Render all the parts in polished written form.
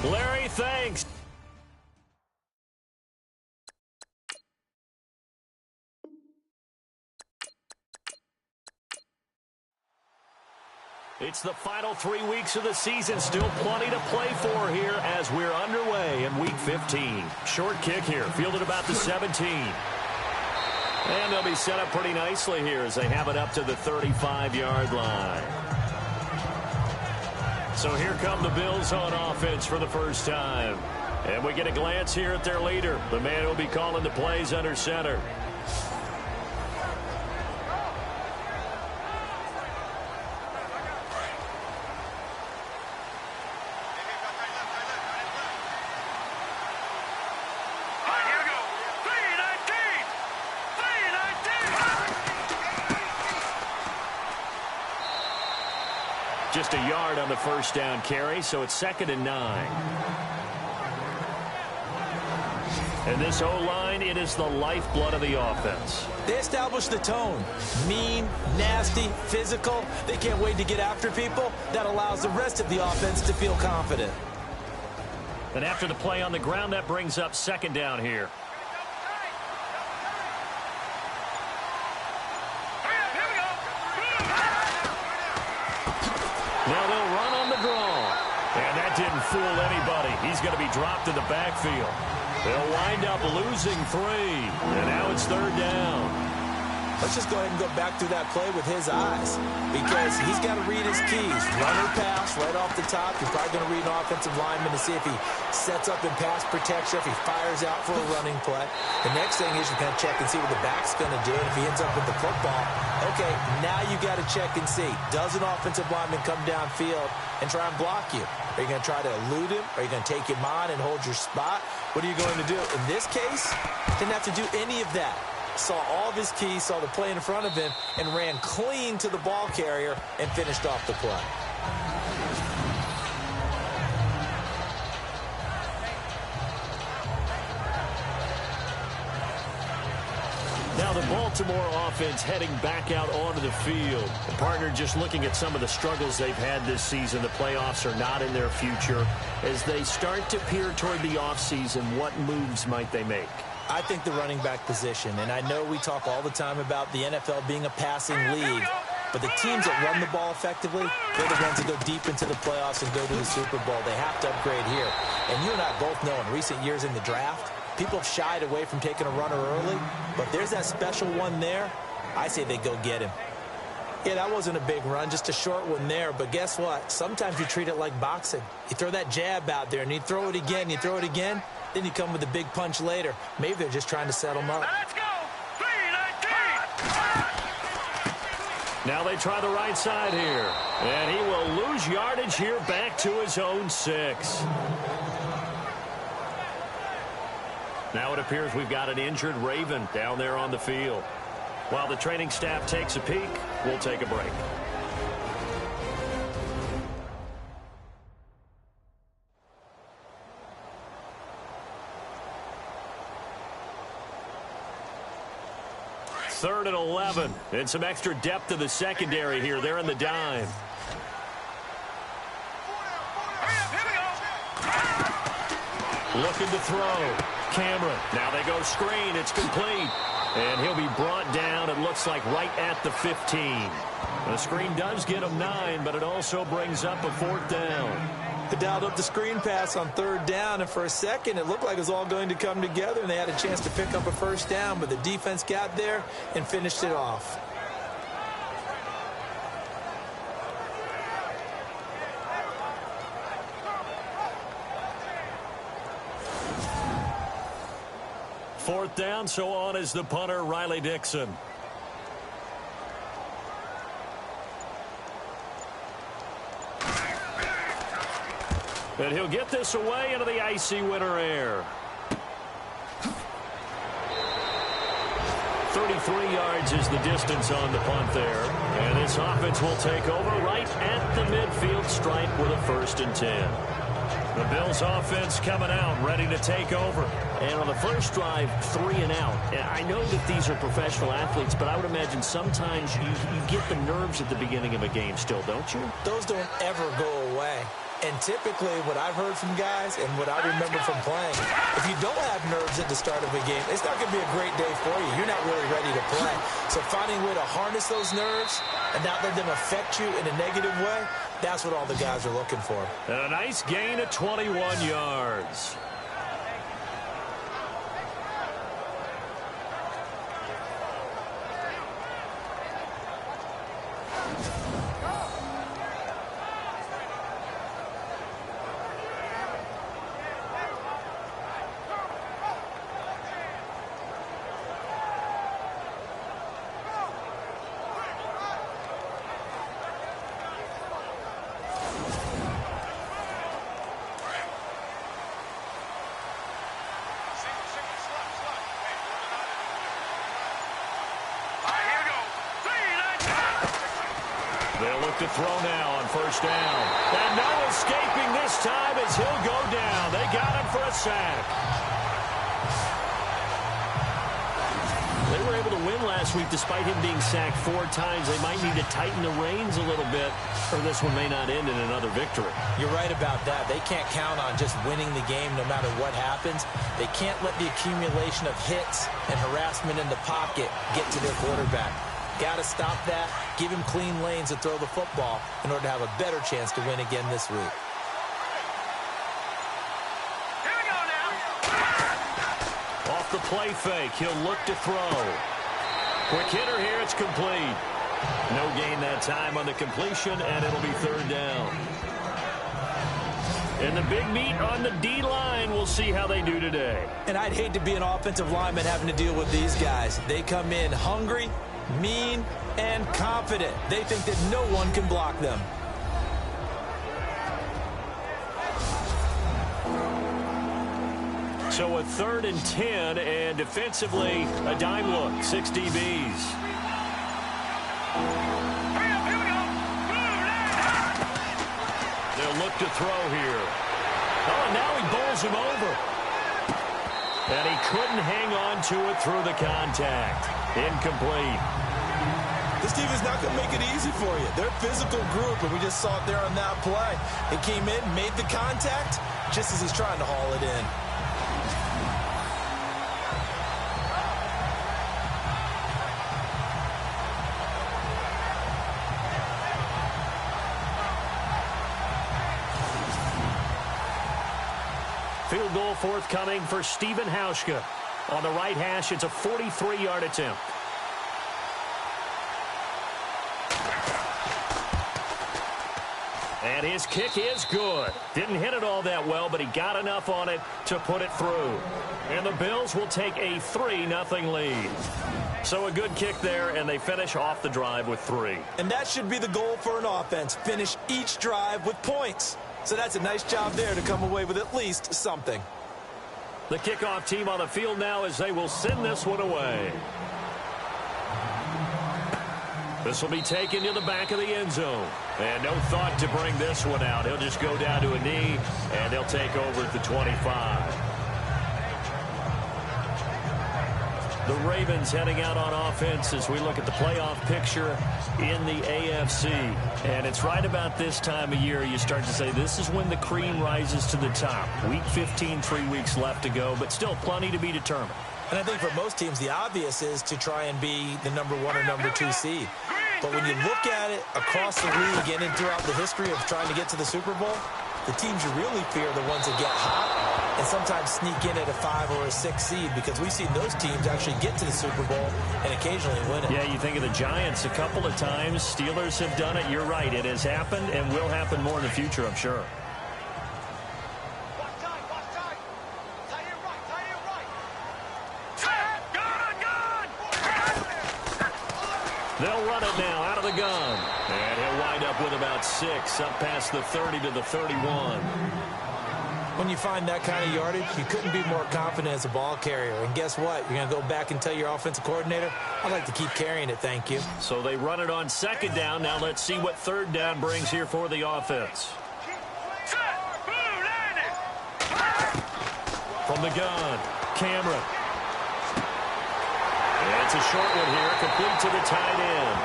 Larry, thanks. It's the final 3 weeks of the season. Still plenty to play for here as we're underway in Week 15. Short kick here, fielded about the 17. And they'll be set up pretty nicely here as they have it up to the 35-yard line. So here come the Bills on offense for the first time. And we get a glance here at their leader, the man who will be calling the plays under center. Just a yard on the first down carry, so it's 2nd and 9. And this O-line, it is the lifeblood of the offense. They establish the tone. Mean, nasty, physical. They can't wait to get after people. That allows the rest of the offense to feel confident. And after the play on the ground, that brings up 2nd down here. Now they'll run on the draw. And that didn't fool anybody. He's going to be dropped in the backfield. They'll wind up losing 3. And now it's 3rd down. Let's just go ahead and go back through that play with his eyes, because he's got to read his keys. Run or pass right off the top. You're probably going to read an offensive lineman to see if he sets up in pass protection, if he fires out for a running play. The next thing is you're going to check and see what the back's going to do. And if he ends up with the football, okay, now you got to check and see. Does an offensive lineman come downfield and try and block you? Are you going to try to elude him? Are you going to take him on and hold your spot? What are you going to do? In this case, didn't have to do any of that. Saw all of his keys, saw the play in front of him, and ran clean to the ball carrier and finished off the play. Now the Baltimore offense heading back out onto the field. The partner just looking at some of the struggles they've had this season. The playoffs are not in their future. As they start to peer toward the offseason, what moves might they make? I think the running back position, and I know we talk all the time about the NFL being a passing league, but the teams that run the ball effectively, they're the ones that go deep into the playoffs and go to the Super Bowl. They have to upgrade here. And you and I both know in recent years in the draft, people have shied away from taking a runner early, but there's that special one there. I say they go get him. Yeah, that wasn't a big run, just a short one there, but guess what? Sometimes you treat it like boxing. You throw that jab out there, and you throw it again, then you come with a big punch later. Maybe they're just trying to settle him up. Let's go! 3-19! Now they try the right side here. And he will lose yardage here back to his own 6. Now it appears we've got an injured Raven down there on the field. While the training staff takes a peek, we'll take a break. Third and 11, and some extra depth to the secondary here. They're in the dime. Looking to throw. Cameron. Now they go screen. It's complete. And he'll be brought down, it looks like, right at the 15. The screen does get him 9, but it also brings up a 4th down. They dialed up the screen pass on 3rd down, and for a second it looked like it was all going to come together, and they had a chance to pick up a 1st down, but the defense got there and finished it off. Fourth down, so on is the punter, Riley Dixon. And he'll get this away into the icy winter air. 33 yards is the distance on the punt there. And this offense will take over right at the midfield stripe with a 1st and 10. The Bills offense coming out, ready to take over. And on the first drive, 3 and out. I know that these are professional athletes, but I would imagine sometimes you get the nerves at the beginning of a game still, don't you? Those don't ever go away. And typically what I've heard from guys and what I remember from playing, if you don't have nerves at the start of a game, it's not going to be a great day for you. You're not really ready to play. So finding a way to harness those nerves and not let them affect you in a negative way, that's what all the guys are looking for. And a nice gain of 21 yards. They'll look to throw now on first down. And no escaping this time as he'll go down. They got him for a sack. They were able to win last week despite him being sacked 4 times. They might need to tighten the reins a little bit, or this one may not end in another victory. You're right about that. They can't count on just winning the game no matter what happens. They can't let the accumulation of hits and harassment in the pocket get to their quarterback. Got to stop that, give him clean lanes to throw the football in order to have a better chance to win again this week. Here we go now. Off the play fake, he'll look to throw. Quick hitter here, it's complete. No gain that time on the completion, and it'll be third down. And the big meat on the D-line, we'll see how they do today. And I'd hate to be an offensive lineman having to deal with these guys. They come in hungry, mean, and confident. They think that no one can block them. So a 3rd and 10, and defensively, a dime look, 6 DBs. They'll look to throw here. Oh, and now he bowls him over. And he couldn't hang on to it through the contact. Incomplete. This team is not going to make it easy for you. They're a physical group, and we just saw it there on that play. He came in, made the contact, just as he's trying to haul it in. Field goal forthcoming for Stephen Hauschka. On the right hash, it's a 43-yard attempt. And his kick is good. Didn't hit it all that well, but he got enough on it to put it through. And the Bills will take a 3-0 lead. So a good kick there, and they finish off the drive with 3. And that should be the goal for an offense. Finish each drive with points. So that's a nice job there to come away with at least something. The kickoff team on the field now as they will send this one away. This will be taken to the back of the end zone. And no thought to bring this one out. He'll just go down to a knee, and they'll take over at the 25. The Ravens heading out on offense as we look at the playoff picture in the AFC. And it's right about this time of year you start to say this is when the cream rises to the top. Week 15, 3 weeks left to go, but still plenty to be determined. And I think for most teams, the obvious is to try and be the number 1 or number 2 seed. But when you look at it across the league and throughout the history of trying to get to the Super Bowl, the teams you really fear are the ones that get hot and sometimes sneak in at a 5 or a 6 seed, because we've seen those teams actually get to the Super Bowl and occasionally win it. Yeah, you think of the Giants a couple of times. Steelers have done it. You're right. It has happened and will happen more in the future, I'm sure. They'll run it now out of the gun. And he'll wind up with about 6, up past the 30 to the 31. When you find that kind of yardage, you couldn't be more confident as a ball carrier. And guess what? You're going to go back and tell your offensive coordinator, I'd like to keep carrying it, thank you. So they run it on 2nd down. Now let's see what 3rd down brings here for the offense. From the gun, Cameron. It's a short one here, complete to the tight end.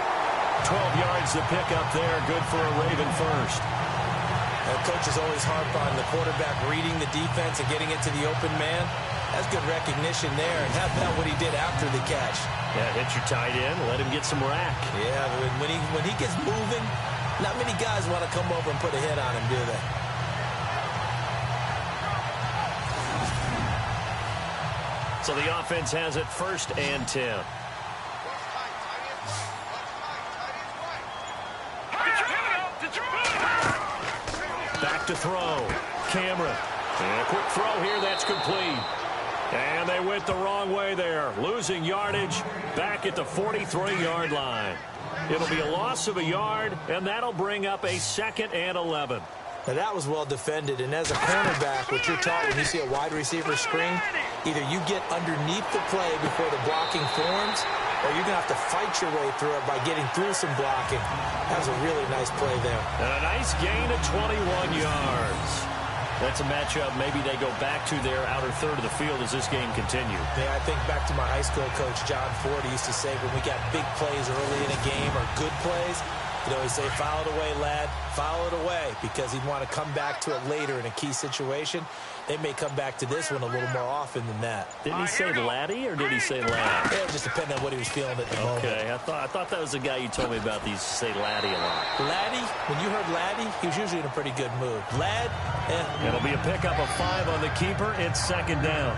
12 yards to pick up there, good for a Raven first. And coaches always harp on the quarterback reading the defense and getting it to the open man. That's good recognition there. And how about what he did after the catch? Yeah, hit your tight end, let him get some rack. Yeah, when he gets moving, not many guys want to come over and put a hit on him, do they? So the offense has it 1st and 10. Back to throw. Cameron. And a quick throw here. That's complete. And they went the wrong way there. Losing yardage back at the 43-yard line. It'll be a loss of a yard, and that'll bring up a 2nd and 11. Now, that was well defended, and as a cornerback, what you're taught when you see a wide receiver screen, either you get underneath the play before the blocking forms, or you're going to have to fight your way through it by getting through some blocking. That was a really nice play there. And a nice gain of 21 yards. That's a matchup maybe they go back to their outer third of the field as this game continues. Yeah, I think back to my high school coach, John Ford. He used to say when we got big plays early in a game or good plays, he'd always say, foul it away, lad, foul it away, because he'd want to come back to it later in a key situation. They may come back to this one a little more often than that. Did he say laddie or did he say lad? Yeah, it just depended on what he was feeling at the moment. Okay, I thought that was the guy you told me about. These say laddie a lot. Laddie, when you heard laddie, he was usually in a pretty good mood. Lad, It'll be a pickup of 5 on the keeper. It's 2nd down.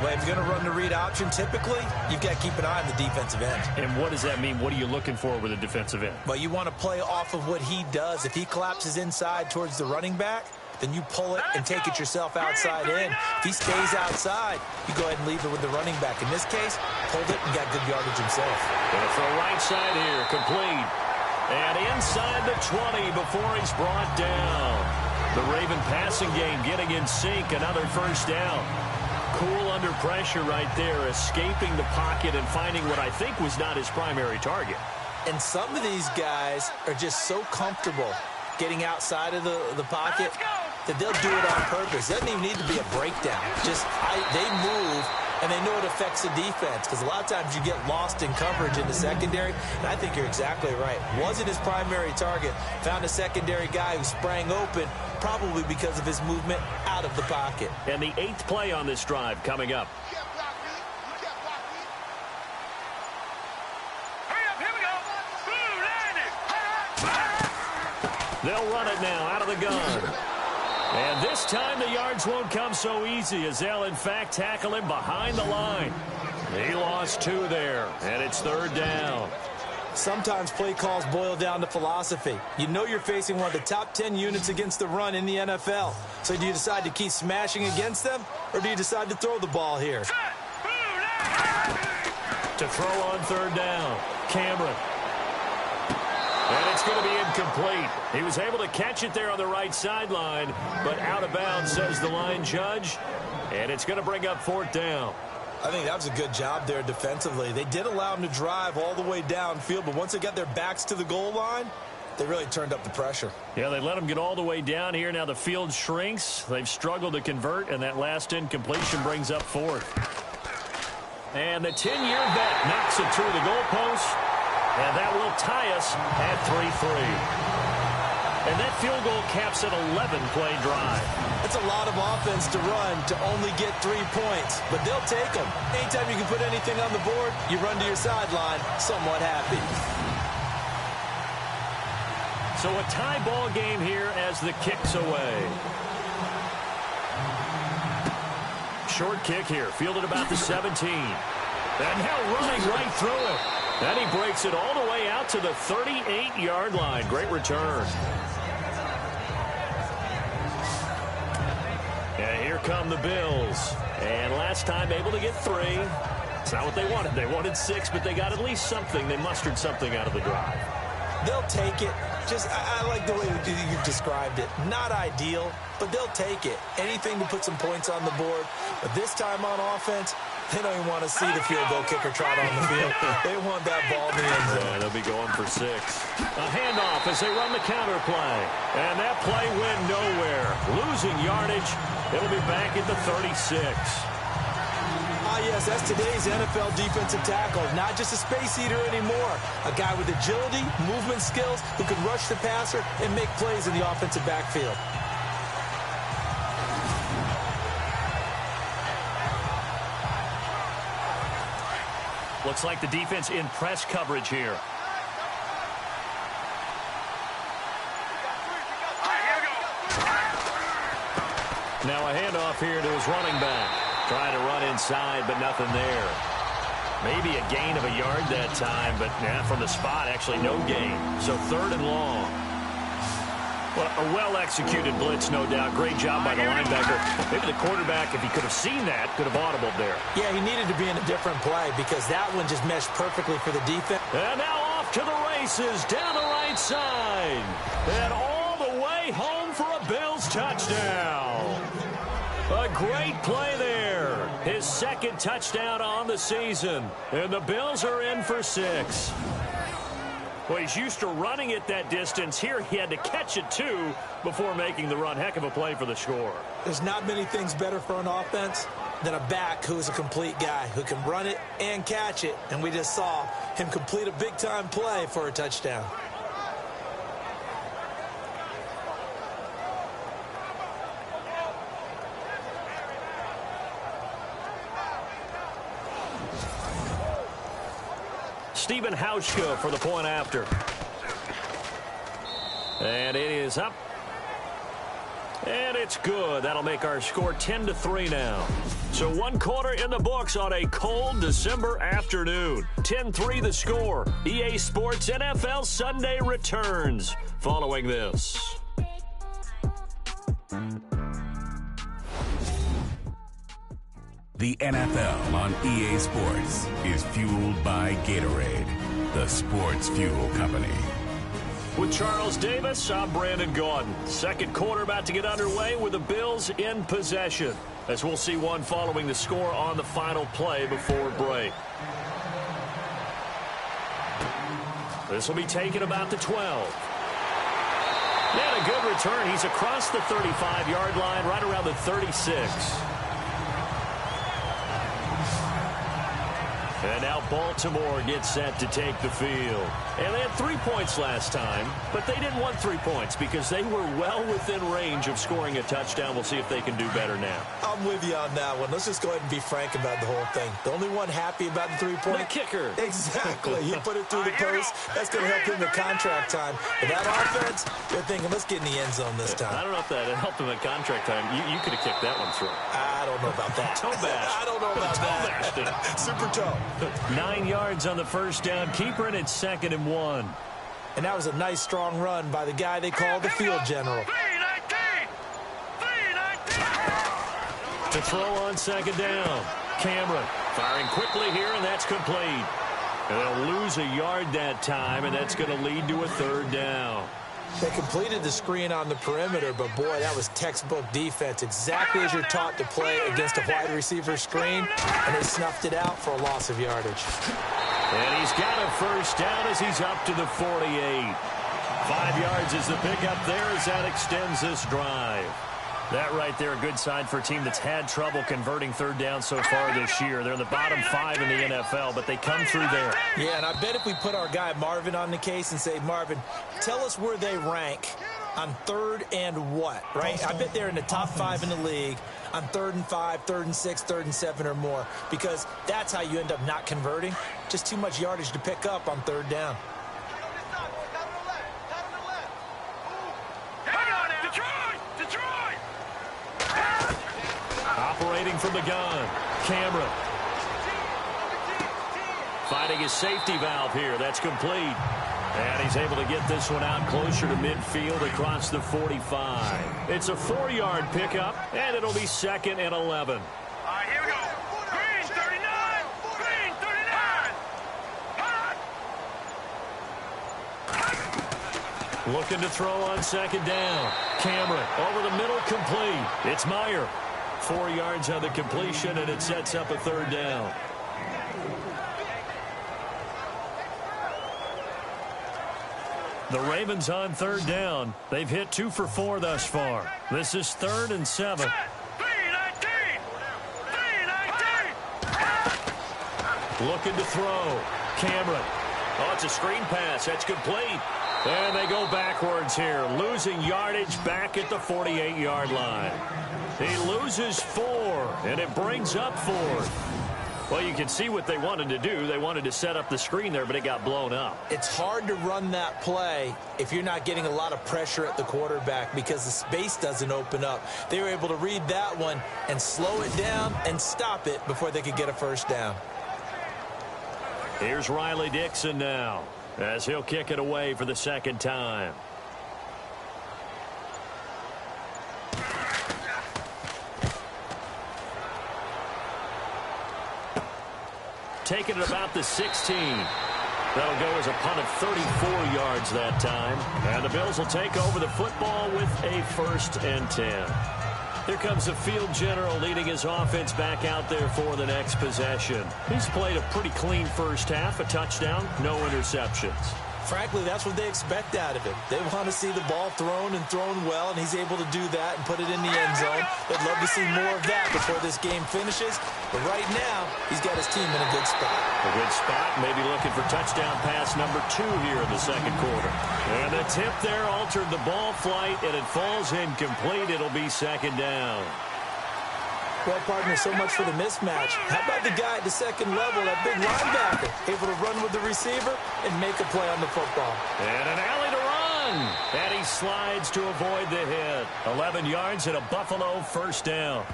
Well, if you're going to run the read option, typically, you've got to keep an eye on the defensive end. And what does that mean? What are you looking for with a defensive end? Well, you want to play off of what he does. If he collapses inside towards the running back, then you pull it and take it yourself outside in. If he stays outside, you go ahead and leave it with the running back. In this case, pulled it and got good yardage himself. Gonna throw right side here, complete. And inside the 20 before he's brought down. The Raven passing game getting in sync, another 1st down. Cool under pressure right there, escaping the pocket and finding what I think was not his primary target. And some of these guys are just so comfortable getting outside of the pocket that they'll do it on purpose. It doesn't even need to be a breakdown. They move, and they know it affects the defense, because a lot of times you get lost in coverage in the secondary, and I think you're exactly right. Wasn't his primary target. Found a secondary guy who sprang open, probably because of his movement out of the pocket. And the 8th play on this drive coming up. They'll run it now out of the gun. And this time the yards won't come so easy as they'll, in fact, tackle him behind the line. He lost 2 there, and it's 3rd down. Sometimes play calls boil down to philosophy. You know you're facing one of the top 10 units against the run in the NFL. So do you decide to keep smashing against them, or do you decide to throw the ball here? To throw on 3rd down, Cameron. And it's going to be incomplete. He was able to catch it there on the right sideline, but out of bounds, says the line judge. And it's going to bring up 4th down. I think that was a good job there defensively. They did allow him to drive all the way downfield, but once they got their backs to the goal line, they really turned up the pressure. Yeah, they let him get all the way down here. Now the field shrinks. They've struggled to convert, and that last incompletion brings up 4th. And the 10-year vet knocks it through the goalpost. And that will tie us at 3-3. And that field goal caps an 11-play drive. That's a lot of offense to run to only get 3 points, but they'll take them. Anytime you can put anything on the board, you run to your sideline somewhat happy. So a tie ball game here as the kick's away. Short kick here, fielded about the 17. And now running right through it. And he breaks it all the way out to the 38-yard line. Great return. And here come the Bills. And last time able to get 3. It's not what they wanted. They wanted 6, but they got at least something. They mustered something out of the drive. They'll take it. I like the way you described it. Not ideal, but they'll take it. Anything to put some points on the board. But this time on offense, they don't even want to see the field goal kicker trot on the field. They want that ball in the end zone. Yeah, they'll be going for 6. A handoff as they run the counter play. And that play went nowhere. Losing yardage. It'll be back at the 36. yes, that's today's NFL defensive tackle. Not just a space eater anymore. A guy with agility, movement skills, who can rush the passer and make plays in the offensive backfield. Looks like the defense in press coverage here. Now a handoff here to his running back. Trying to run inside, but nothing there. Maybe a gain of a yard that time, but from the spot, actually no gain. So 3rd and long. Well, a well-executed blitz, no doubt. Great job by the linebacker. Maybe the quarterback, if he could have seen that, could have audibled there. Yeah, he needed to be in a different play because that one just meshed perfectly for the defense. And now off to the races down the right side. And all the way home for a Bills touchdown. A great play there. His 2nd touchdown on the season. And the Bills are in for 6. Well, he's used to running it that distance. Here he had to catch it, too, before making the run. Heck of a play for the score. There's not many things better for an offense than a back who is a complete guy, who can run it and catch it. And we just saw him complete a big-time play for a touchdown. Stephen Hauschka for the point after. And it is up. And it's good. That'll make our score 10-3 now. So 1 quarter in the books on a cold December afternoon. 10-3 the score. EA Sports NFL Sunday returns following this. The NFL on EA Sports is fueled by Gatorade, the sports fuel company. With Charles Davis, I'm Brandon Gaudin. 2nd quarter about to get underway with the Bills in possession, as we'll see one following the score on the final play before break. This will be taken about the 12. And a good return. He's across the 35-yard line, right around the 36. And now Baltimore gets set to take the field. And they had 3 points last time, but they didn't want 3 points because they were well within range of scoring a touchdown. We'll see if they can do better now. I'm with you on that one. Let's just go ahead and be frank about the whole thing. The only one happy about the 3-point. The kicker. Exactly. He put it through the post. That's going to help him in contract time. But that offense, they're thinking, let's get in the end zone this time. I don't know if that helped him in contract time. You could have kicked that one through. I don't know about that. Toe bash. I don't know about that. Super toe. 9 yards on the first down. Keeper, and it's 2nd and 1. And that was a nice, strong run by the guy they call the field general. To throw on 2nd down. Cameron firing quickly here, and that's complete. And they'll lose a yard that time, and that's going to lead to a 3rd down. They completed the screen on the perimeter, but boy, that was textbook defense. Exactly as you're taught to play against a wide receiver screen, and they snuffed it out for a loss of yardage. And he's got a 1st down as he's up to the 48. 5 yards is the pickup there as that extends this drive. That right there, a good sign for a team that's had trouble converting 3rd down so far this year. They're in the bottom 5 in the NFL, but they come through there. Yeah, and I bet if we put our guy Marvin on the case and say, Marvin, tell us where they rank on 3rd and what, right? I bet they're in the top 5 in the league on 3rd and 5, 3rd and 6, 3rd and 7 or more, because that's how you end up not converting. Just too much yardage to pick up on 3rd down. Operating from the gun, Cameron. Finding his safety valve here. That's complete. And he's able to get this one out closer to midfield across the 45. It's a 4-yard pickup, and it'll be 2nd and 11. All right, here we go. Green 39. Green 39. Looking to throw on 2nd down. Cameron over the middle, complete. It's Meyer. 4 yards on the completion, and it sets up a 3rd down. The Ravens on 3rd down. They've hit 2 for 4 thus far. This is 3rd and 7. 319. 319. Looking to throw. Cameron. Oh, it's a screen pass. That's complete. And they go backwards here, losing yardage back at the 48-yard line. He loses 4, and it brings up 4th. Well, you can see what they wanted to do. They wanted to set up the screen there, but it got blown up. It's hard to run that play if you're not getting a lot of pressure at the quarterback because the space doesn't open up. They were able to read that one and slow it down and stop it before they could get a first down. Here's Riley Dixon now as he'll kick it away for the second time. Taking it about the 16. That'll go as a punt of 34 yards that time. And the Bills will take over the football with a 1st and 10. Here comes the field general leading his offense back out there for the next possession. He's played a pretty clean first half, a touchdown, no interceptions. Frankly, that's what they expect out of him. They want to see the ball thrown and thrown well, and he's able to do that and put it in the end zone. They'd love to see more of that before this game finishes. But right now, he's got his team in a good spot. A good spot, maybe looking for touchdown pass number 2 here in the second quarter. And the tip there altered the ball flight, and it falls incomplete. It'll be second down. Well, partner, so much for the mismatch. How about the guy at the second level, that big linebacker, able to run with the receiver and make a play on the football? And an alley to run. And he slides to avoid the hit. 11 yards and a Buffalo first down.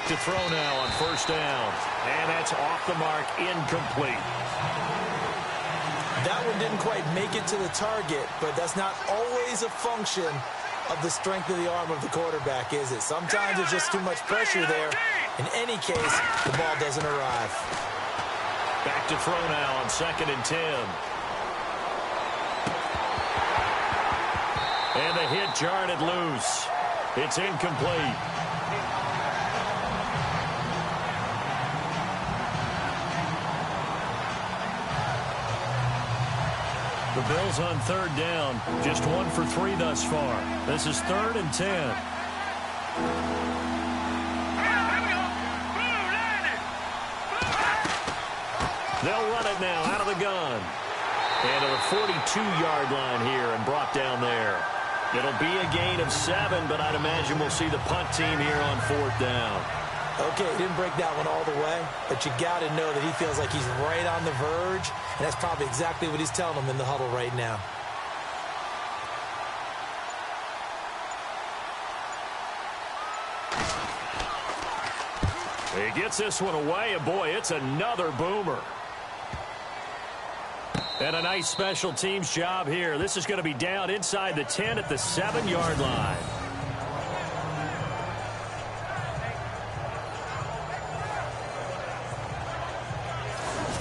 To throw now on first down. And that's off the mark, incomplete. That one didn't quite make it to the target, but that's not always a function of the strength of the arm of the quarterback, is it? Sometimes there's just too much pressure there. In any case, the ball doesn't arrive. Back to throw now on 2nd and 10. And the hit jarred it loose. It's incomplete. The Bills on 3rd down. Just 1 for 3 thus far. This is 3rd and 10. They'll run it now out of the gun. And to the 42-yard line here and brought down there. It'll be a gain of 7, but I'd imagine we'll see the punt team here on 4th down. Okay, he didn't break that one all the way, but you got to know that he feels like he's right on the verge, and that's probably exactly what he's telling them in the huddle right now. He gets this one away, and boy, it's another boomer. And a nice special teams job here. This is going to be down inside the 10 at the 7-yard line.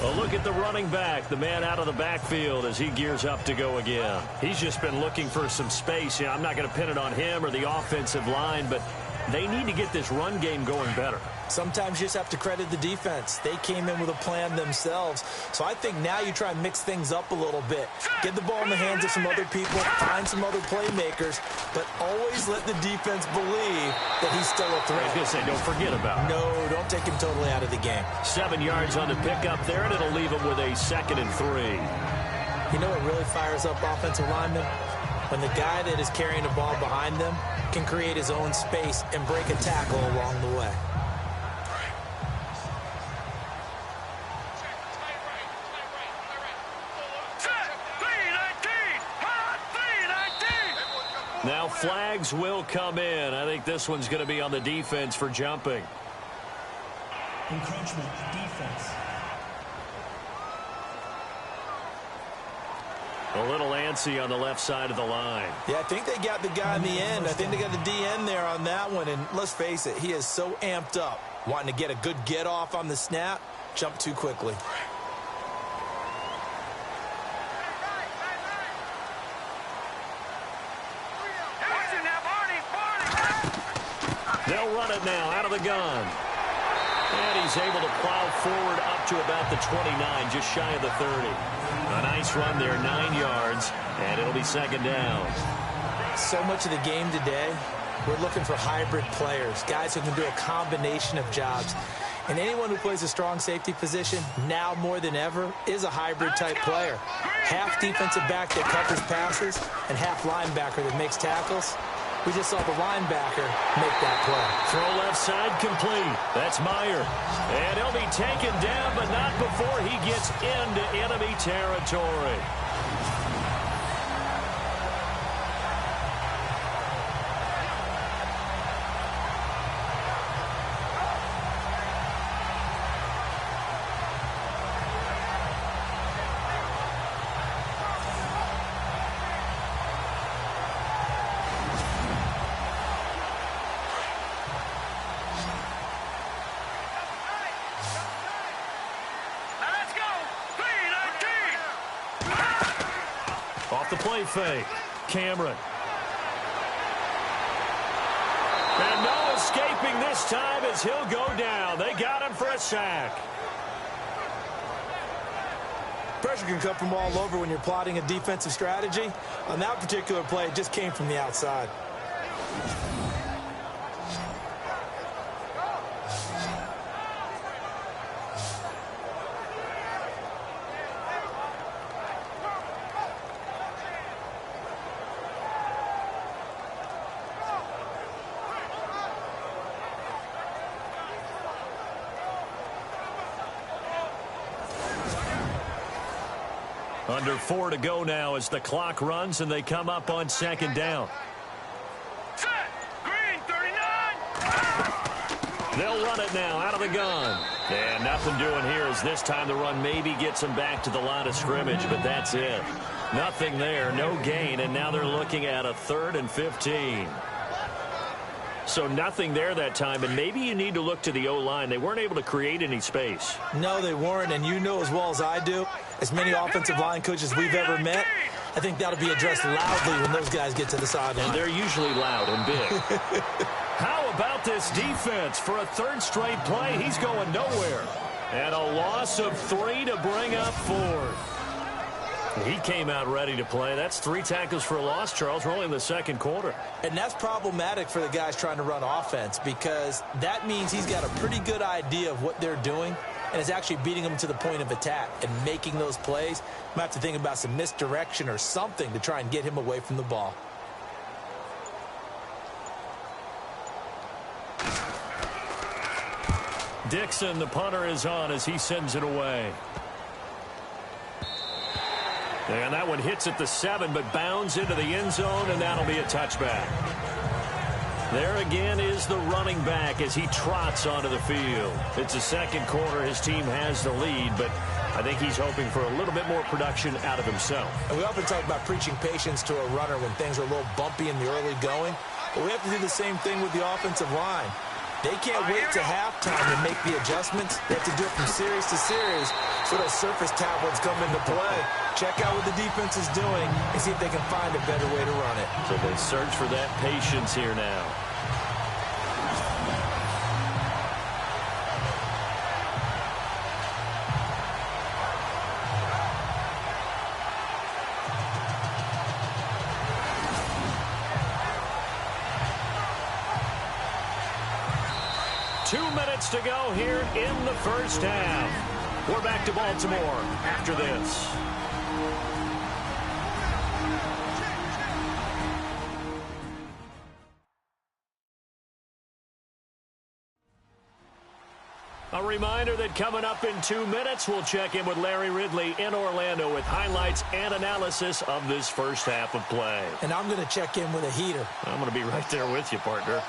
A look at the running back, the man out of the backfield as he gears up to go again. He's just been looking for some space. I'm not going to pin it on him or the offensive line, but they need to get this run game going better. Sometimes you just have to credit the defense. They came in with a plan themselves. So I think now you try and mix things up a little bit. Get the ball in the hands of some other people, find some other playmakers, but always let the defense believe that he's still a threat. I was going to say, don't forget about him. No, don't take him totally out of the game. 7 yards on the pickup there, and it'll leave him with a 2nd and 3. You know what really fires up offensive linemen? When the guy that is carrying the ball behind them can create his own space and break a tackle along the way. Now flags will come in. I think this one's going to be on the defense for jumping. Encroachment, defense. A little antsy on the left side of the line. Yeah, I think they got the guy in the end. I think they got the DN there on that one. And let's face it, he is so amped up. Wanting to get a good get off on the snap, jump too quickly. They'll run it now out of the gun. And he's able to plow forward up to about the 29, just shy of the 30. A nice run there, 9 yards, and it'll be second down. So much of the game today, we're looking for hybrid players, guys who can do a combination of jobs. And anyone who plays a strong safety position, now more than ever, is a hybrid-type player. Half defensive back that covers passes and half linebacker that makes tackles. We just saw the linebacker make that play. Throw left side complete. That's Meyer. And he'll be taken down, but not before he gets into enemy territory. Off the play fake, Cameron. And no escaping this time as he'll go down. They got him for a sack. Pressure can come from all over when you're plotting a defensive strategy. On that particular play, it just came from the outside. Under 4 to go now as the clock runs and they come up on second down. Set. Green, 39. They'll run it now out of the gun. And nothing doing here as this time the run maybe gets them back to the line of scrimmage, but that's it. Nothing there, no gain, and now they're looking at a 3rd and 15. So nothing there that time, and maybe you need to look to the O-line. They weren't able to create any space. No, they weren't, and you know as well as I do, as many offensive line coaches we've ever met, I think that'll be addressed loudly when those guys get to the sideline. And they're usually loud and big. How about this defense? For a 3rd straight play, he's going nowhere. And a loss of 3 to bring up 4. He came out ready to play. That's 3 tackles for a loss, Charles. We're only in the second quarter. And that's problematic for the guys trying to run offense because that means he's got a pretty good idea of what they're doing and is actually beating them to the point of attack and making those plays. Might have to think about some misdirection or something to try and get him away from the ball. Dixon, the punter, is on as he sends it away. And that one hits at the 7, but bounds into the end zone, and that'll be a touchback. There again is the running back as he trots onto the field. It's the second quarter. His team has the lead, but I think he's hoping for a little bit more production out of himself. And we often talk about preaching patience to a runner when things are a little bumpy in the early going, but we have to do the same thing with the offensive line. They can't wait to halftime to make the adjustments. They have to do it from series to series so those surface tablets come into play. Check out what the defense is doing and see if they can find a better way to run it. So they search for that patience here now. To go here in the first half. We're back to Baltimore after this. A reminder that coming up in 2 minutes, we'll check in with Larry Ridley in Orlando with highlights and analysis of this first half of play. And I'm going to check in with a heater. I'm going to be right there with you, partner.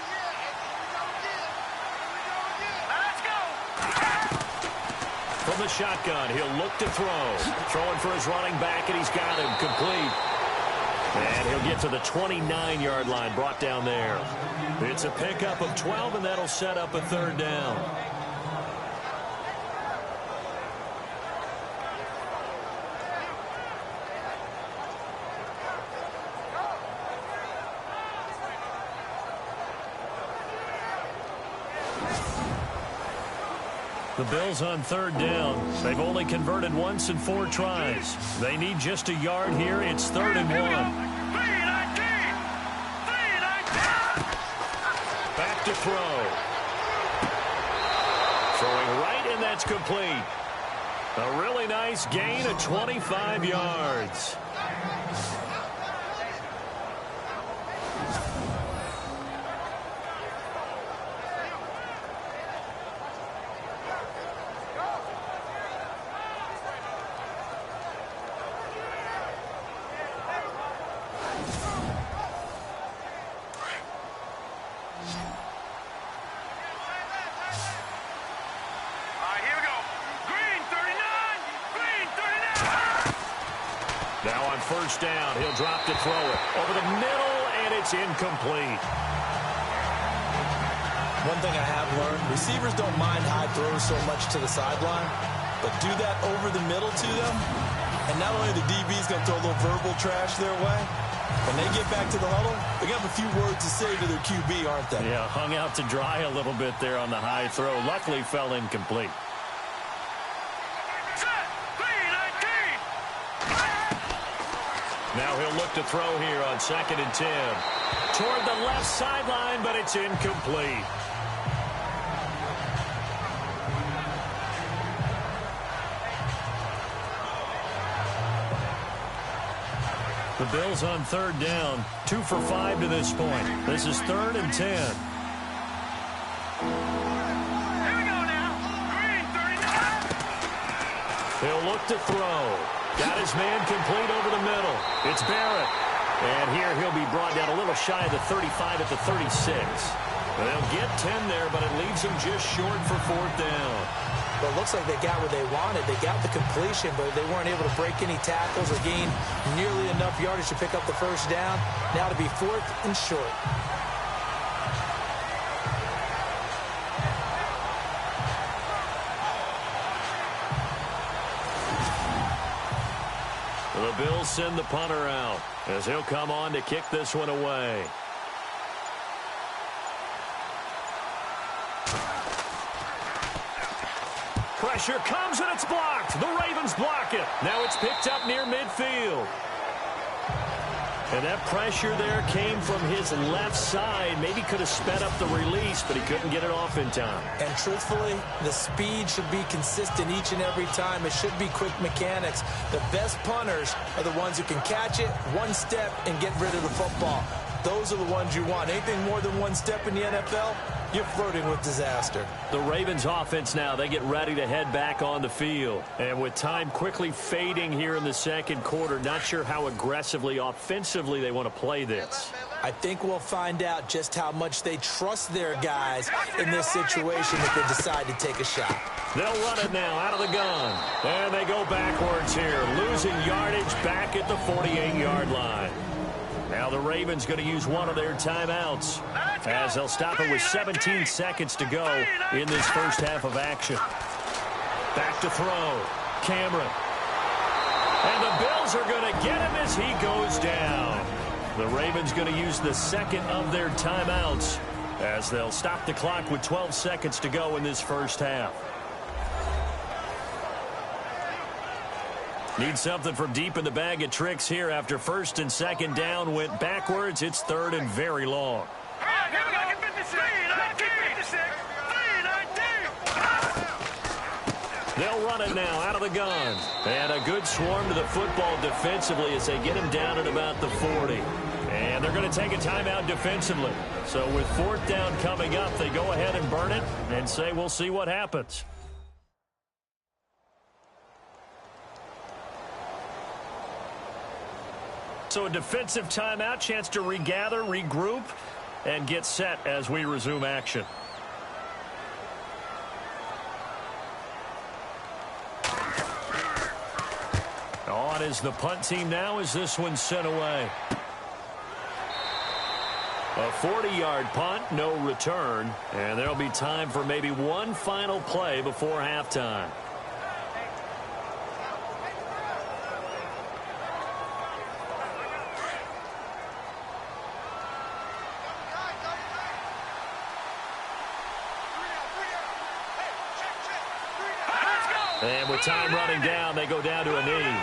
From the shotgun, he'll look to throw. Throwing for his running back, and he's got him complete. And he'll get to the 29-yard line, brought down there. It's a pickup of 12, and that'll set up a 3rd down. The Bills on third down. They've only converted once in 4 tries. They need just a yard here. It's 3rd and 1. Back to throw. Throwing right, and that's complete. A really nice gain of 25 yards. Now on first down, he'll drop to throw it. Over the middle, and it's incomplete. One thing I have learned, receivers don't mind high throws so much to the sideline, but do that over the middle to them, and not only the DB's going to throw a little verbal trash their way, when they get back to the huddle, they have a few words to say to their QB, aren't they? Yeah, hung out to dry a little bit there on the high throw. Luckily, fell incomplete. Now he'll look to throw here on 2nd and 10. Toward the left sideline, but it's incomplete. The Bills on third down. 2 for 5 to this point. This is 3rd and 10. Here we go now. Green, 39. He'll look to throw. Got his man complete over the middle. It's Barrett. And here he'll be brought down a little shy of the 35 at the 36. They'll get 10 there, but it leaves them just short for 4th down. Well, it looks like they got what they wanted. They got the completion, but they weren't able to break any tackles or gain nearly enough yardage to pick up the first down. Now to be 4th and short. The Bills send the punter out as he'll come on to kick this one away. Pressure comes and it's blocked. The Ravens block it. Now it's picked up near midfield. And that pressure there came from his left side. Maybe could have sped up the release, but he couldn't get it off in time. And truthfully, the speed should be consistent each and every time. It should be quick mechanics. The best punters are the ones who can catch it, one step, and get rid of the football. Those are the ones you want. Anything more than one step in the NFL, you're flirting with disaster. The Ravens offense now, they get ready to head back on the field. And with time quickly fading here in the second quarter, not sure how aggressively, offensively they want to play this. I think we'll find out just how much they trust their guys in this situation if they decide to take a shot. They'll run it now out of the gun. And they go backwards here, losing yardage back at the 48-yard line. Now the Ravens going to use one of their timeouts as they'll stop it with 17 seconds to go in this first half of action. Back to throw. Cameron. And the Bills are going to get him as he goes down. The Ravens going to use the second of their timeouts as they'll stop the clock with 12 seconds to go in this first half. Need something from deep in the bag of tricks here after 1st and 2nd down went backwards. It's 3rd and very long. All right, here we go. 56. They'll run it now out of the gun. And a good swarm to the football defensively as they get him down at about the 40. And they're going to take a timeout defensively. So with 4th down coming up, they go ahead and burn it and say we'll see what happens. So a defensive timeout, chance to regather, regroup, and get set as we resume action. On is the punt team now as this one's sent away. A 40-yard punt, no return, and there'll be time for maybe one final play before halftime. And with time running down, they go down to a knee.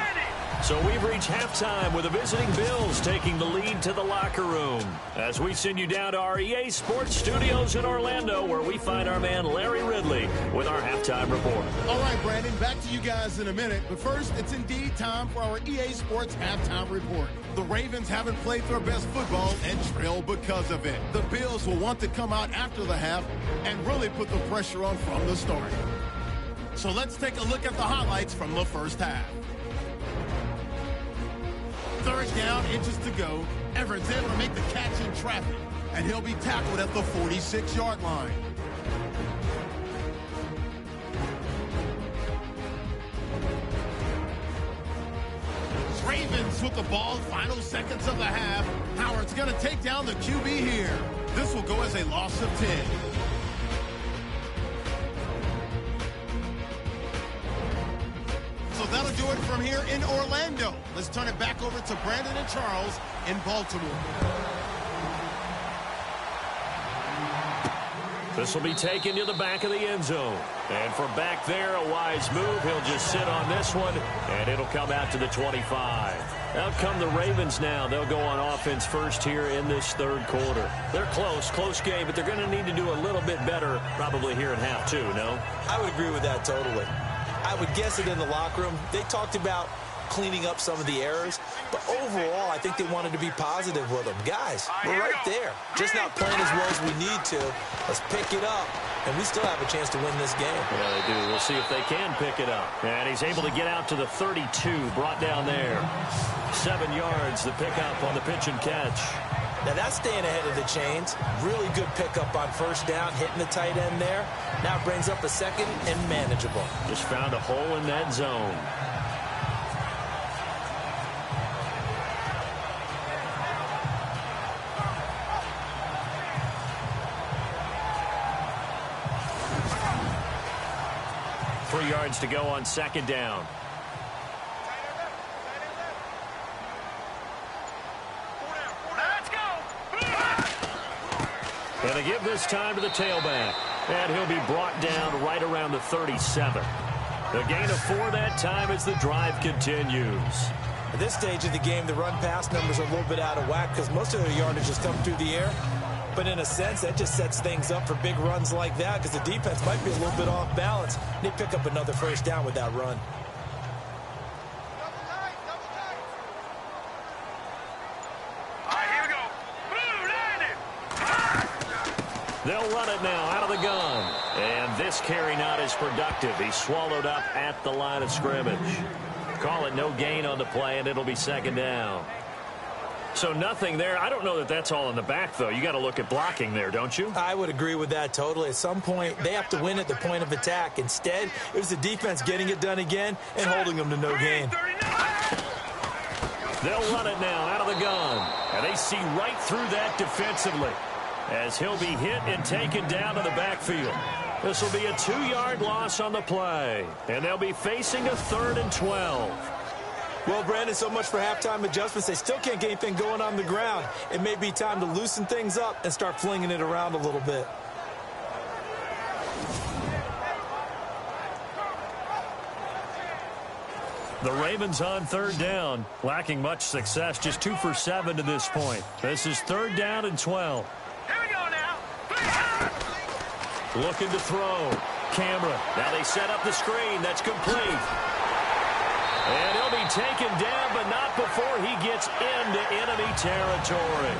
So we've reached halftime with the visiting Bills taking the lead to the locker room. As we send you down to our EA Sports Studios in Orlando, where we find our man Larry Ridley with our halftime report. All right, Brandon, back to you guys in a minute. But first, it's indeed time for our EA Sports halftime report. The Ravens haven't played their best football and trail because of it. The Bills will want to come out after the half and really put the pressure on from the start. So let's take a look at the highlights from the first half. Third down, inches to go. Everett's able to make the catch in traffic, and he'll be tackled at the 46-yard line. Ravens with the ball, final seconds of the half. Howard's going to take down the QB here. This will go as a loss of 10. So that'll do it from here in Orlando. Let's turn it back over to Brandon and Charles in Baltimore. This will be taken to the back of the end zone. And from back there, a wise move. He'll just sit on this one, and it'll come out to the 25. Out come the Ravens now. They'll go on offense first here in this third quarter. They're close game, but they're going to need to do a little bit better probably here in half two, no? I would agree with that totally. I would guess it in the locker room. They talked about cleaning up some of the errors, but overall, I think they wanted to be positive with them. Guys, we're right there. Just not playing as well as we need to. Let's pick it up, and we still have a chance to win this game. Yeah, they do. We'll see if they can pick it up. And he's able to get out to the 32, brought down there. 7 yards, the pickup on the pitch and catch. Now that's staying ahead of the chains. Really good pickup on first down, hitting the tight end there. Now it brings up a second and manageable. Just found a hole in that zone. Three yards to go on second down. And they give this time to the tailback. And he'll be brought down right around the 37. The gain of 4 that time as the drive continues. At this stage of the game, the run-pass numbers are a little bit out of whack because most of their yardage has come through the air. But in a sense, that just sets things up for big runs like that because the defense might be a little bit off balance. They pick up another first down with that run. They'll run it now out of the gun. And this carry not as productive. He's swallowed up at the line of scrimmage. Call it no gain on the play, and it'll be second down. So nothing there. I don't know that that's all in the back, though. You got to look at blocking there, don't you? I would agree with that totally. At some point, they have to win at the point of attack. Instead, it was the defense getting it done again and holding them to no gain. They'll run it now out of the gun. And they see right through that defensively, as he'll be hit and taken down to the backfield. This will be a 2-yard loss on the play, and they'll be facing a 3rd and 12. Well, Brandon, so much for halftime adjustments. They still can't get anything going on the ground. It may be time to loosen things up and start flinging it around a little bit. The Ravens on 3rd down, lacking much success, just 2 for 7 to this point. This is 3rd down and 12. Looking to throw. Camera. Now they set up the screen. That's complete. And he'll be taken down, but not before he gets into enemy territory.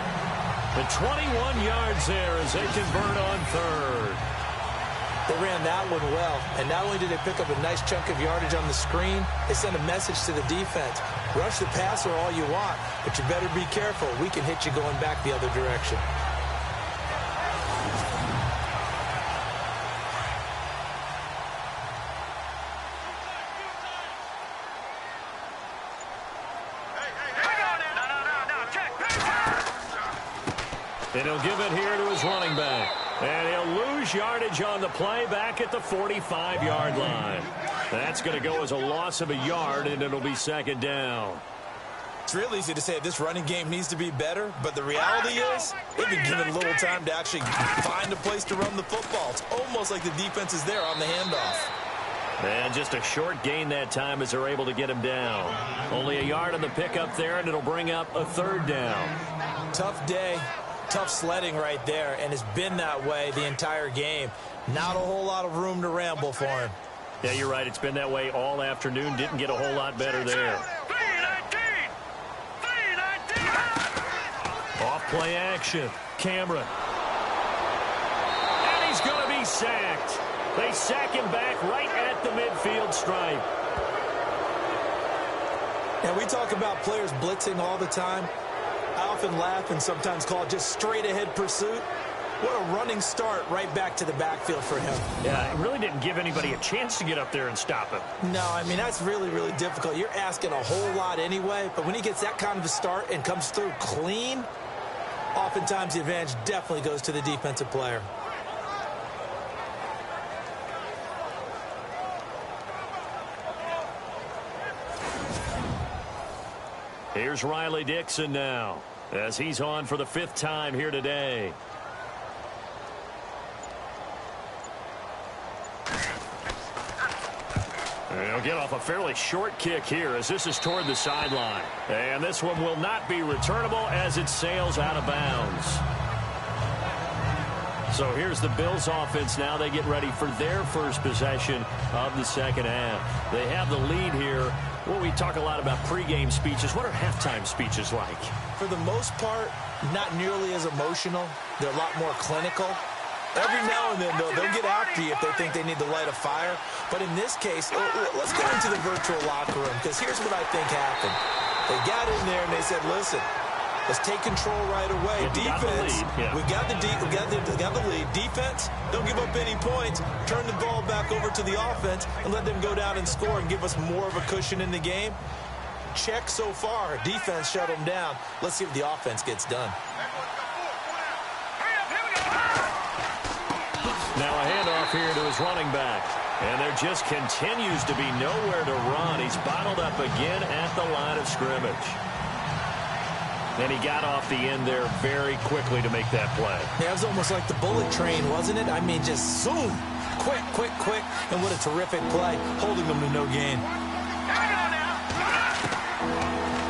The 21 yards there as they convert on 3rd. They ran that one well, and not only did they pick up a nice chunk of yardage on the screen, they sent a message to the defense. Rush the passer all you want, but you better be careful. We can hit you going back the other direction. And he'll give it here to his running back. And he'll lose yardage on the play back at the 45-yard line. That's going to go as a loss of a yard, and it'll be second down. It's real easy to say this running game needs to be better, but the reality is they've been given a little time to actually find a place to run the football. It's almost like the defense is there on the handoff. And just a short gain that time as they're able to get him down. Only a yard on the pickup there, and it'll bring up a 3rd down. Tough day, tough sledding right there, and it's been that way the entire game. Not a whole lot of room to ramble for him. Yeah, you're right. It's been that way all afternoon. Didn't get a whole lot better there. Off play action. Cameron. And he's going to be sacked. They sack him back right at the midfield stripe. Now, we talk about players blitzing all the time. I often laugh and sometimes call it just straight-ahead pursuit. What a running start right back to the backfield for him. Yeah, it really didn't give anybody a chance to get up there and stop him. No, I mean, that's really, really difficult. You're asking a whole lot anyway, but when he gets that kind of a start and comes through clean, oftentimes the advantage definitely goes to the defensive player. Here's Riley Dixon now, as he's on for the 5th time here today. He'll get off a fairly short kick here as this is toward the sideline. And this one will not be returnable as it sails out of bounds. So here's the Bills offense now. They get ready for their first possession of the 2nd half. They have the lead here. Well, we talk a lot about pregame speeches. What are halftime speeches like? For the most part, not nearly as emotional. They're a lot more clinical. Every now and then, though, they'll get after you if they think they need to light a fire. But in this case, let's go into the virtual locker room, because here's what I think happened. They got in there and they said, listen, let's take control right away. Defense, we got the lead. Defense, don't give up any points. Turn the ball back over to the offense and let them go down and score and give us more of a cushion in the game. Check so far. Defense shut them down. Let's see if the offense gets done. Now a handoff here to his running back. And there just continues to be nowhere to run. He's bottled up again at the line of scrimmage. And he got off the end there very quickly to make that play. Yeah, it was almost like the bullet train, wasn't it? I mean, just zoom. Quick, quick, quick. And what a terrific play, holding them to no gain.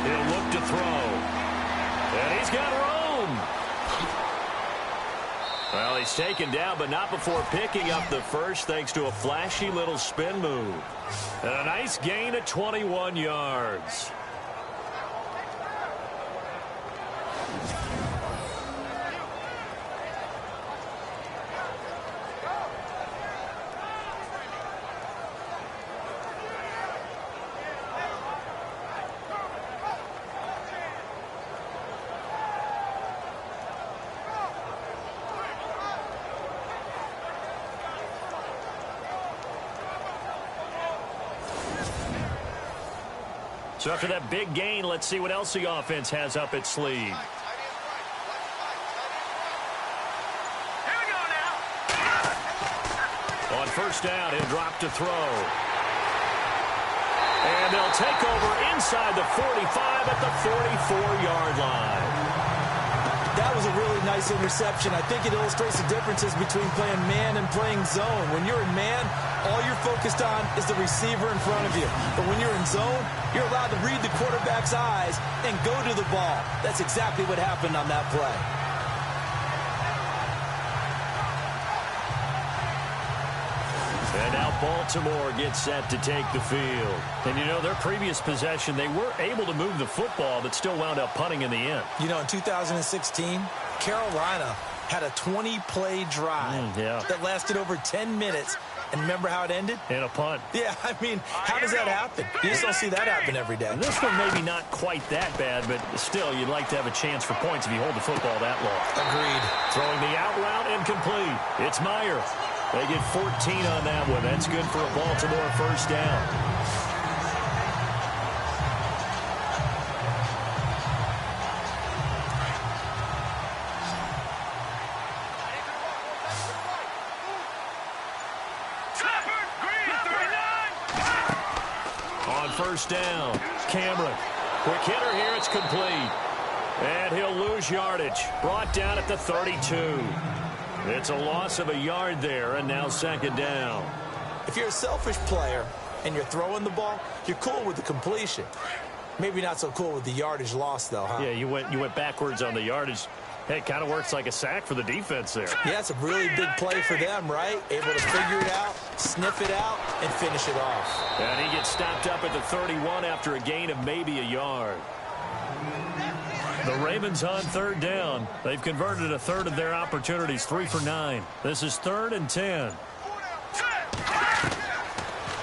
He'll look to throw. And he's got room. Well, he's taken down, but not before picking up the first, thanks to a flashy little spin move. And a nice gain of 21 yards. So after that big gain, let's see what else the offense has up its sleeve. Here we go now. On 1st down, he'll drop to throw. And they'll take over inside the 45 at the 44-yard line. That was a really nice interception. I think it illustrates the differences between playing man and playing zone. When you're in man, all you're focused on is the receiver in front of you. But when you're in zone, you're allowed to read the quarterback's eyes and go to the ball. That's exactly what happened on that play. And now Baltimore gets set to take the field. And, you know, their previous possession, they were able to move the football, but still wound up punting in the end. You know, in 2016, Carolina had a 20-play drive that lasted over 10 minutes. And remember how it ended? And a punt. Yeah, I mean, how does that happen? You just don't see that happen every day. And this one maybe not quite that bad, but still, you'd like to have a chance for points if you hold the football that long. Agreed. Throwing the out route incomplete. It's Meyer. They get 14 on that one. That's good for a Baltimore 1st down. On 1st down, Cameron. Quick hitter here. It's complete. And he'll lose yardage. Brought down at the 32. It's a loss of a yard there, and now 2nd down. If you're a selfish player and you're throwing the ball, you're cool with the completion. Maybe not so cool with the yardage loss, though, huh? Yeah, you went backwards on the yardage. Hey, it kind of works like a sack for the defense there. Yeah, it's a really big play for them, right? Able to figure it out, sniff it out, and finish it off. And he gets stopped up at the 31 after a gain of maybe a yard. The Ravens on third down. They've converted a third of their opportunities, 3 for 9. This is 3rd and 10.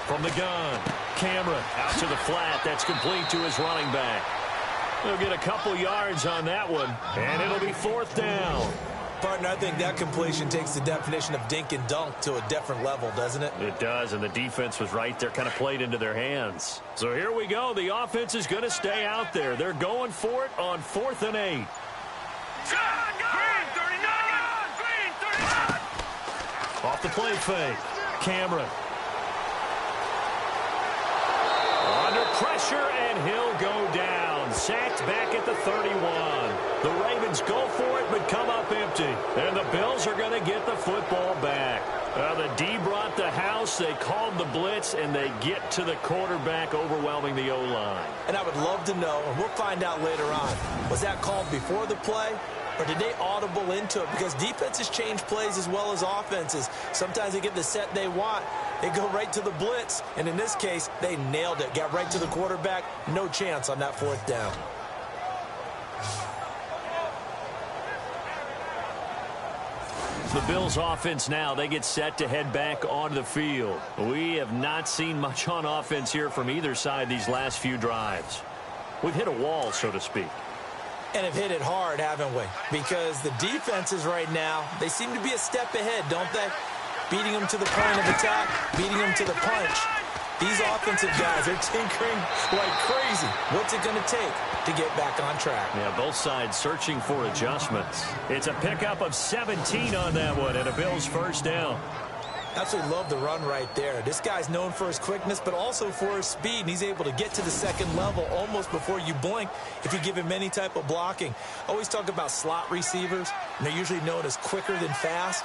From the gun, Cameron out to the flat. That's complete to his running back. He'll get a couple yards on that one, and it'll be 4th down. Partner, I think that completion takes the definition of dink and dunk to a different level, doesn't it? It does, and the defense was right there, kind of played into their hands. So here we go. The offense is going to stay out there. They're going for it on 4th and 8. Green 39! Green 39! Off the play fake. Cameron. Under pressure, and he'll go down. Sacked back at the 31. The Ravens go for it, but come up empty. And the Bills are going to get the football back. The D brought the house. They called the blitz, and they get to the quarterback, overwhelming the O-line. And I would love to know, and we'll find out later on, was that called before the play? Or did they audible into it? Because defenses change plays as well as offenses. Sometimes they get the set they want. They go right to the blitz. And in this case, they nailed it. Got right to the quarterback. No chance on that 4th down. The Bills offense now, they get set to head back onto the field. We have not seen much on offense here from either side these last few drives. We've hit a wall, so to speak. And have hit it hard, haven't we? Because the defenses right now, they seem to be a step ahead, don't they? Beating them to the point of attack, beating them to the punch. These offensive guys are tinkering like crazy. What's it going to take to get back on track? Yeah, both sides searching for adjustments. It's a pickup of 17 on that one, and a Bills 1st down. Absolutely love the run right there. This guy's known for his quickness, but also for his speed. And he's able to get to the 2nd level almost before you blink if you give him any type of blocking. Always talk about slot receivers, and they're usually known as quicker than fast.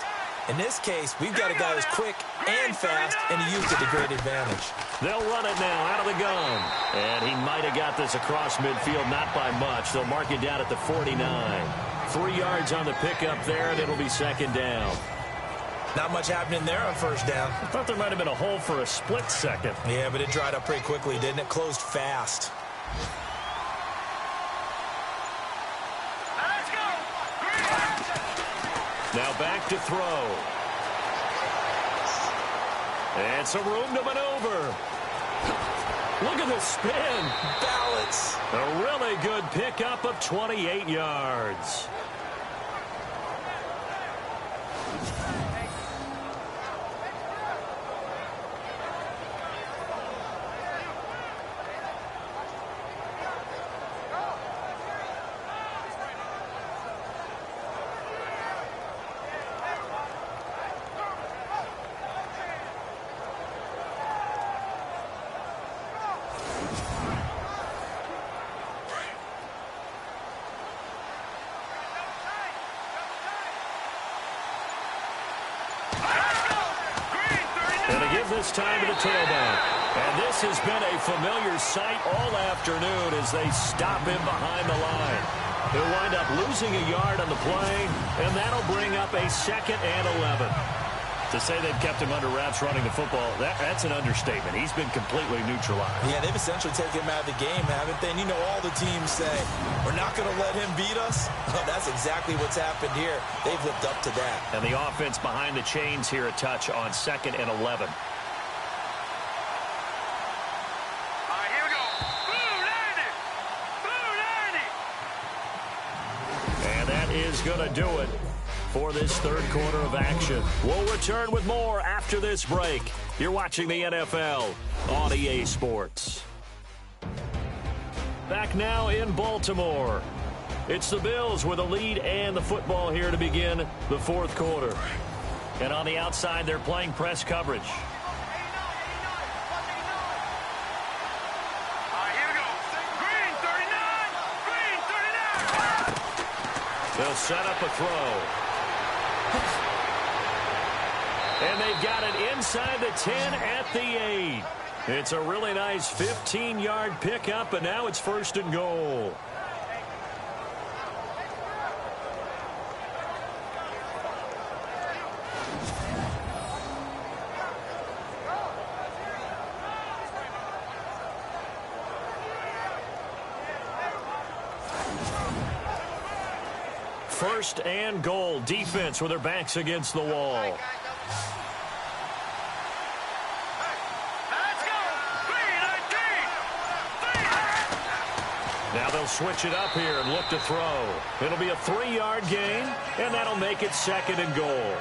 In this case, we've got a guy who's quick and fast, and he used it to great advantage. They'll run it now out of the gun. And he might have got this across midfield, not by much. They'll mark it down at the 49. 3 yards on the pickup there, and it'll be 2nd down. Not much happening there on 1st down. I thought there might have been a hole for a split second. Yeah, but it dried up pretty quickly, didn't it? Closed fast. Let's go! Now back to throw. And some room to maneuver. Look at the spin. Balance. A really good pickup of 28 yards. This time to the tailback. And this has been a familiar sight all afternoon as they stop him behind the line. He'll wind up losing a yard on the play, and that'll bring up a 2nd and 11. To say they've kept him under wraps running the football, that's an understatement. He's been completely neutralized. Yeah, they've essentially taken him out of the game, haven't they? And you know all the teams say, we're not going to let him beat us. That's exactly what's happened here. They've lived up to that. And the offense behind the chains here a touch on 2nd and 11. Is going to do it for this 3rd quarter of action. We'll return with more after this break. You're watching the NFL on EA Sports. Back now in Baltimore. It's the Bills with a lead and the football here to begin the 4th quarter. And on the outside, they're playing press coverage. They'll set up a throw. And they've got it inside the 10 at the 8. It's a really nice 15-yard pickup, and now it's 1st and goal. First and goal. Defense with their backs against the wall. Now they'll switch it up here and look to throw. It'll be a 3-yard gain, and that'll make it 2nd and goal.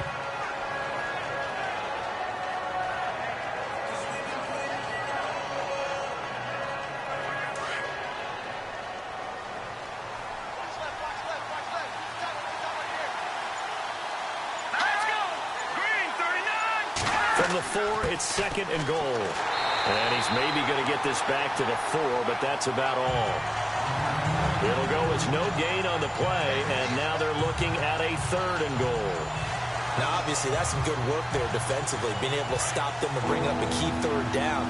From the 4, it's 2nd and goal. And he's maybe going to get this back to the 4, but that's about all. It'll go as no gain on the play, and now they're looking at a 3rd and goal. Now, obviously, that's some good work there defensively, being able to stop them and bring up a key 3rd down.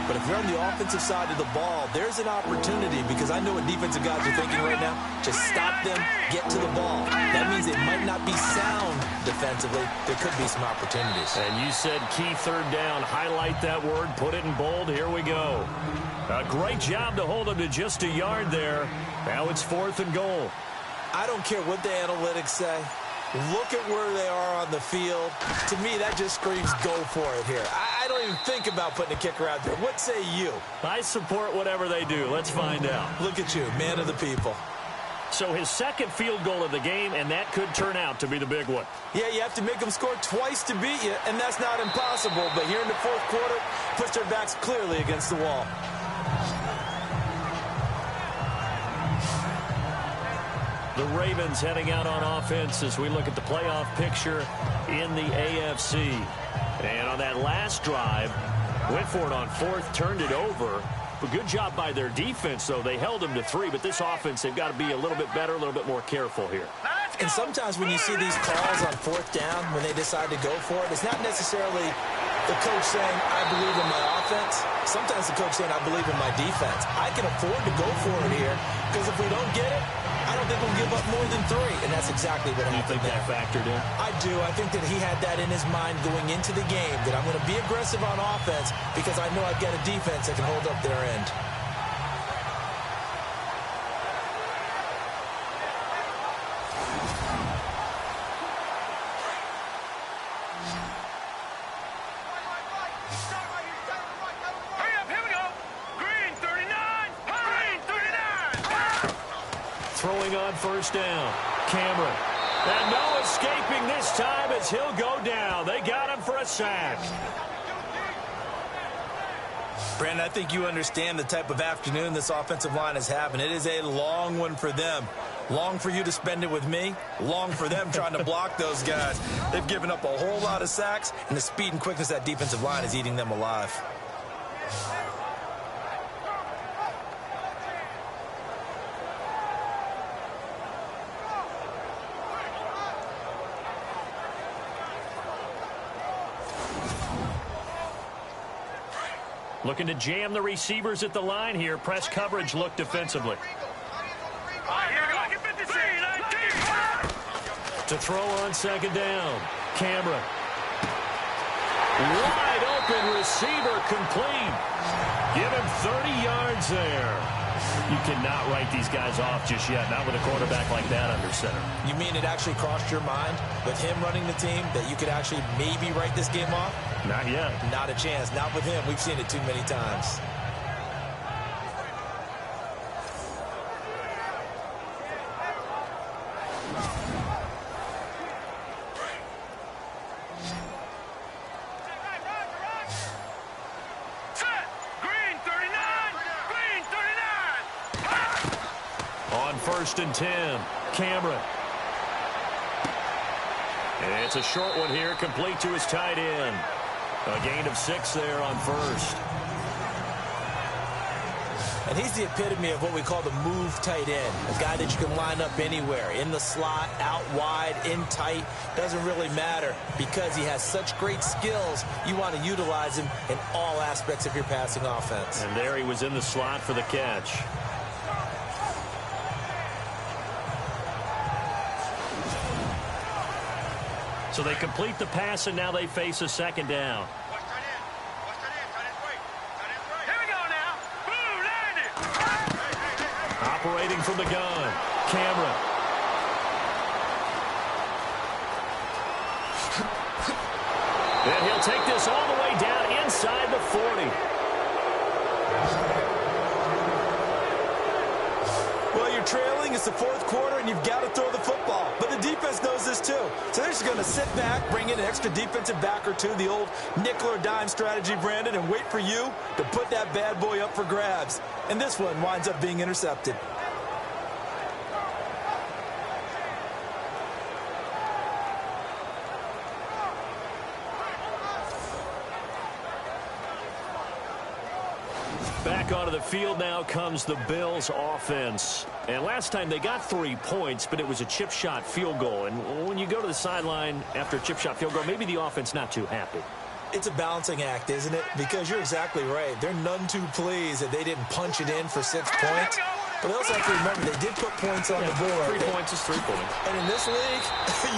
But if you're on the offensive side of the ball, there's an opportunity, because I know what defensive guys are thinking right now. Just stop them, get to the ball. That means it might not be sound defensively. There could be some opportunities. And you said key 3rd down. Highlight that word, put it in bold. Here we go. A great job to hold them to just a yard there. Now it's 4th and goal. I don't care what the analytics say. Look at where they are on the field. To me, that just screams go for it here. I don't even think about putting a kicker out there. What say you? I support whatever they do. Let's find out. Look at you, man of the people. So his 2nd field goal of the game, and that could turn out to be the big one. Yeah, you have to make them score twice to beat you, and that's not impossible. But here in the 4th quarter, puts their backs clearly against the wall. The Ravens heading out on offense as we look at the playoff picture in the AFC. And on that last drive, went for it on 4th, turned it over. But good job by their defense, though. They held them to 3, but this offense, they've got to be a little bit better, a little bit more careful here. And sometimes when you see these calls on 4th down, when they decide to go for it, it's not necessarily the coach saying, I believe in my offense. Sometimes the coach saying, I believe in my defense. I can afford to go for it here, because if we don't get it, I don't think we'll give up more than 3, and that's exactly what happened. You think that factored in? I do. I think that he had that in his mind going into the game, that I'm going to be aggressive on offense because I know I've got a defense that can hold up their end. Throwing on 1st down. Cameron. And no escaping this time as he'll go down. They got him for a sack. Brandon, I think you understand the type of afternoon this offensive line is having. It is a long one for them. Long for you to spend it with me. Long for them trying to block those guys. They've given up a whole lot of sacks, and the speed and quickness of that defensive line is eating them alive. Looking to jam the receivers at the line here. Press coverage look defensively. To throw on 2nd down. Cameron. Wide open receiver complete. Give him 30 yards there. You cannot write these guys off just yet, not with a quarterback like that under center. You mean it actually crossed your mind with him running the team that you could actually maybe write this game off? Not yet. Not a chance. Not with him. We've seen it too many times. On 1st and 10, Cameron. And it's a short one here, complete to his tight end. A gain of 6 there on 1st. And he's the epitome of what we call the move tight end, a guy that you can line up anywhere, in the slot, out wide, in tight. Doesn't really matter because he has such great skills. You want to utilize him in all aspects of your passing offense. And there he was in the slot for the catch. So they complete the pass, and now they face a second down. Operating from the gun, Cameron. And he'll take this all the way down inside the 40. Well, you're trailing. It's the fourth quarter, and you've got to throw the football. But the defense knows this, too. So they're just going to sit back, bring in an extra defensive back or two, the old nickel or dime strategy, Brandon, and wait for you to put that bad boy up for grabs. And this one winds up being intercepted. Back onto the field now comes the Bills offense. And last time they got 3 points, but it was a chip shot field goal. And when you go to the sideline after a chip shot field goal, maybe the offense not too happy. It's a balancing act, isn't it? Because you're exactly right. They're none too pleased that they didn't punch it in for 6 points. But they also have to remember they did put points on the board. 3 points is 3 points. And in this league,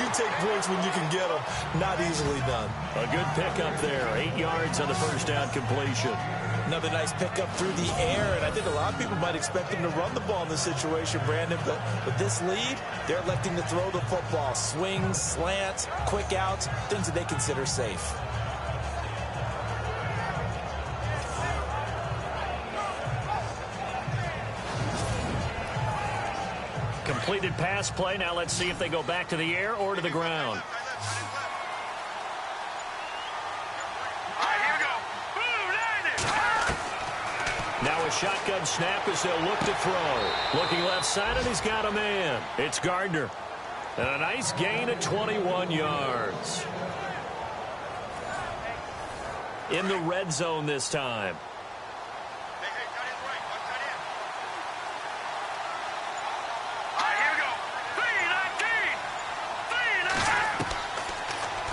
you take points when you can get them. Not easily done. A good pickup there. 8 yards on the first down completion. Another nice pickup through the air, and I think a lot of people might expect them to run the ball in this situation, Brandon, but with this lead, they're electing to throw the football. Swings, slants, quick outs, things that they consider safe. Completed pass play. Now let's see if they go back to the air or to the ground. Now a shotgun snap as they'll look to throw. Looking left side, and he's got a man. It's Gardner. And a nice gain of 21 yards. In the red zone this time.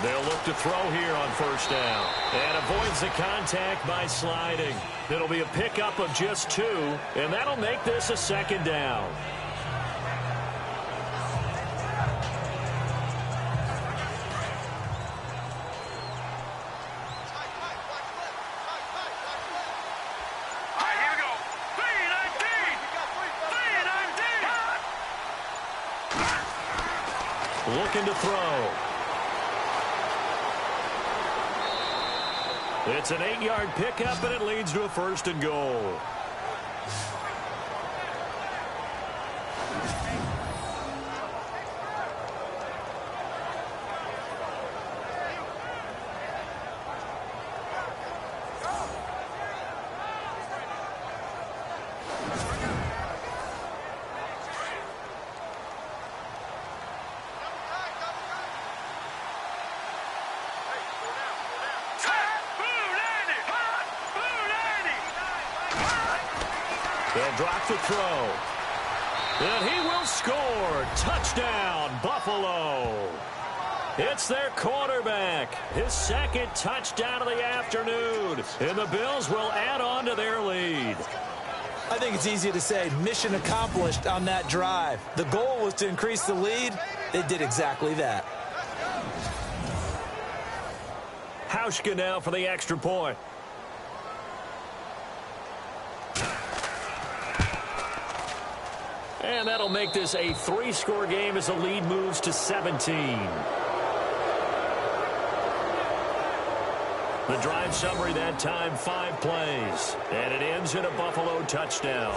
They'll look to throw here on first down. And avoids the contact by sliding. It'll be a pickup of just 2, and that'll make this a second down. Looking to throw. It's an 8-yard pickup, and it leads to a 1st and goal. They'll drop the throw. And he will score. Touchdown, Buffalo. It's their quarterback. His 2nd touchdown of the afternoon. And the Bills will add on to their lead. I think it's easy to say mission accomplished on that drive. The goal was to increase the lead. They did exactly that. Hauschka now for the extra point. And that'll make this a 3-score game as the lead moves to 17. The drive summary that time, 5 plays. And it ends in a Buffalo touchdown.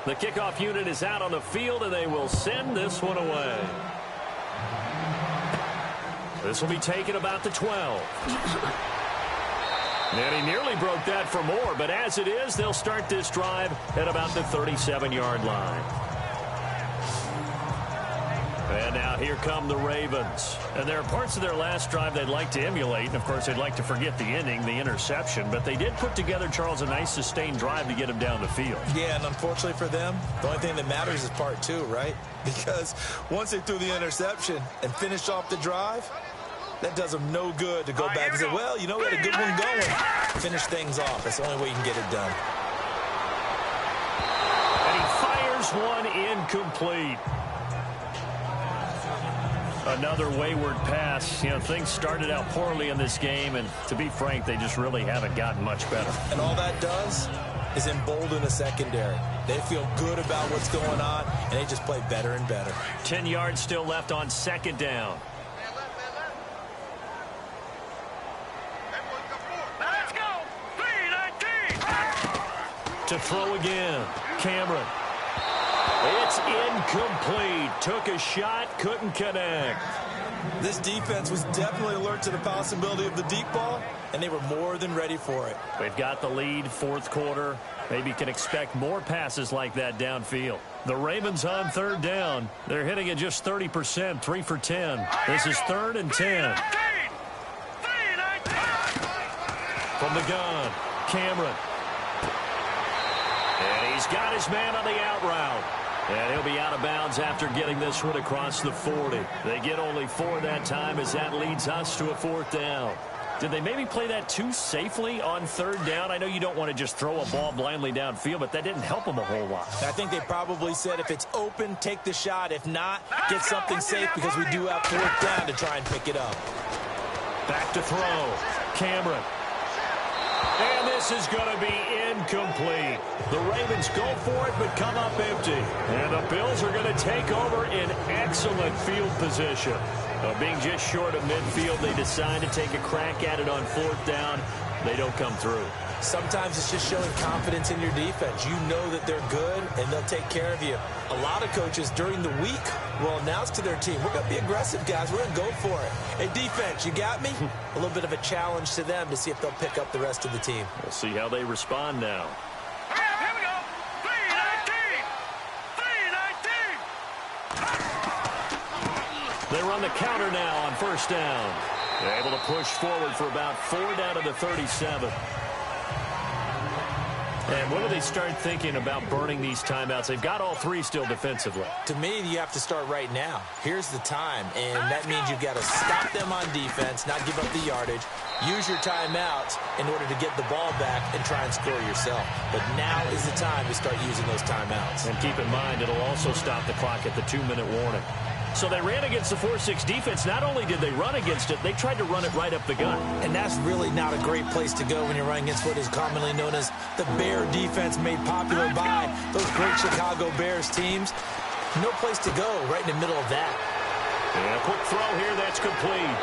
The kickoff unit is out on the field, and they will send this one away. This will be taken about the 12. And he nearly broke that for more, but as it is, they'll start this drive at about the 37-yard line. And now here come the Ravens. And there are parts of their last drive they'd like to emulate. And, of course, they'd like to forget the ending, the interception. But they did put together, Charles, a nice sustained drive to get them down the field. Yeah, and unfortunately for them, the only thing that matters is part two, right? Because once they threw the interception and finished off the drive, that does them no good to go back and say, well, you know, we had a good one going. Finish things off. That's the only way you can get it done. And he fires one incomplete. Another wayward pass. You know, things started out poorly in this game, and to be frank, they just really haven't gotten much better. And all that does is embolden a secondary. They feel good about what's going on, and they just play better and better. 10 yards still left on second down. Let's go. 3-19. To throw again, Cameron. It's incomplete. Took a shot, couldn't connect. This defense was definitely alert to the possibility of the deep ball, and they were more than ready for it. They've got the lead, fourth quarter. Maybe can expect more passes like that downfield. The Ravens on third down. They're hitting at just 30%, 3 for 10. This is 3rd and 10. 3-19. From the gun, Cameron. And he's got his man on the out route. And he'll be out of bounds after getting this one across the 40. They get only 4 that time as that leads us to a 4th down. Did they maybe play that too safely on 3rd down? I know you don't want to just throw a ball blindly downfield, but that didn't help them a whole lot. I think they probably said if it's open, take the shot. If not, get something safe because we do have 4th down to try and pick it up. Back to throw. Cameron. And this is going to be incomplete. The Ravens go for it but come up empty. And the Bills are going to take over in excellent field position. Being just short of midfield, they decide to take a crack at it on 4th down. They don't come through. Sometimes it's just showing confidence in your defense. You know that they're good, and they'll take care of you. A lot of coaches during the week will announce to their team, we're going to be aggressive, guys. We're going to go for it. Hey, defense, you got me? A little bit of a challenge to them to see if they'll pick up the rest of the team. We'll see how they respond now. Here we go. 3-19. They run the counter now on 1st down. They're able to push forward for about 4 down to the 37. And when do they start thinking about burning these timeouts? They've got all 3 still defensively. To me, you have to start right now. Here's the time, and that means you've got to stop them on defense, not give up the yardage, use your timeouts in order to get the ball back and try and score yourself. But now is the time to start using those timeouts. And keep in mind, it'll also stop the clock at the 2-minute warning. So they ran against the 4-6 defense. Not only did they run against it, they tried to run it right up the gut. And that's really not a great place to go when you're running against what is commonly known as the Bear defense, made popular by those great Chicago Bears teams. No place to go right in the middle of that. Yeah, quick throw here, that's complete.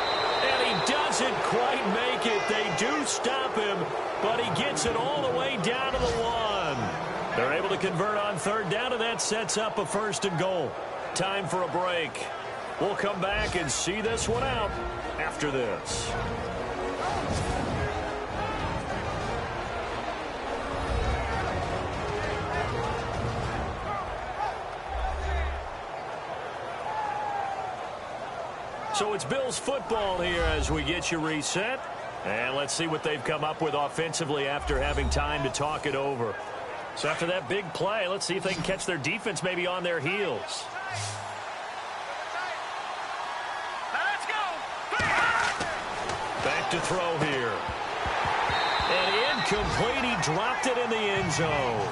And he doesn't quite make it. They do stop him, but he gets it all the way down to the 1. They're able to convert on 3rd down, and that sets up a 1st and goal. Time for a break. We'll come back and see this one out after this. So it's Bills football here as we get you reset. And let's see what they've come up with offensively after having time to talk it over. So after that big play, let's see if they can catch their defense maybe on their heels. Let's go. Back to throw here. And incomplete. He dropped it in the end zone.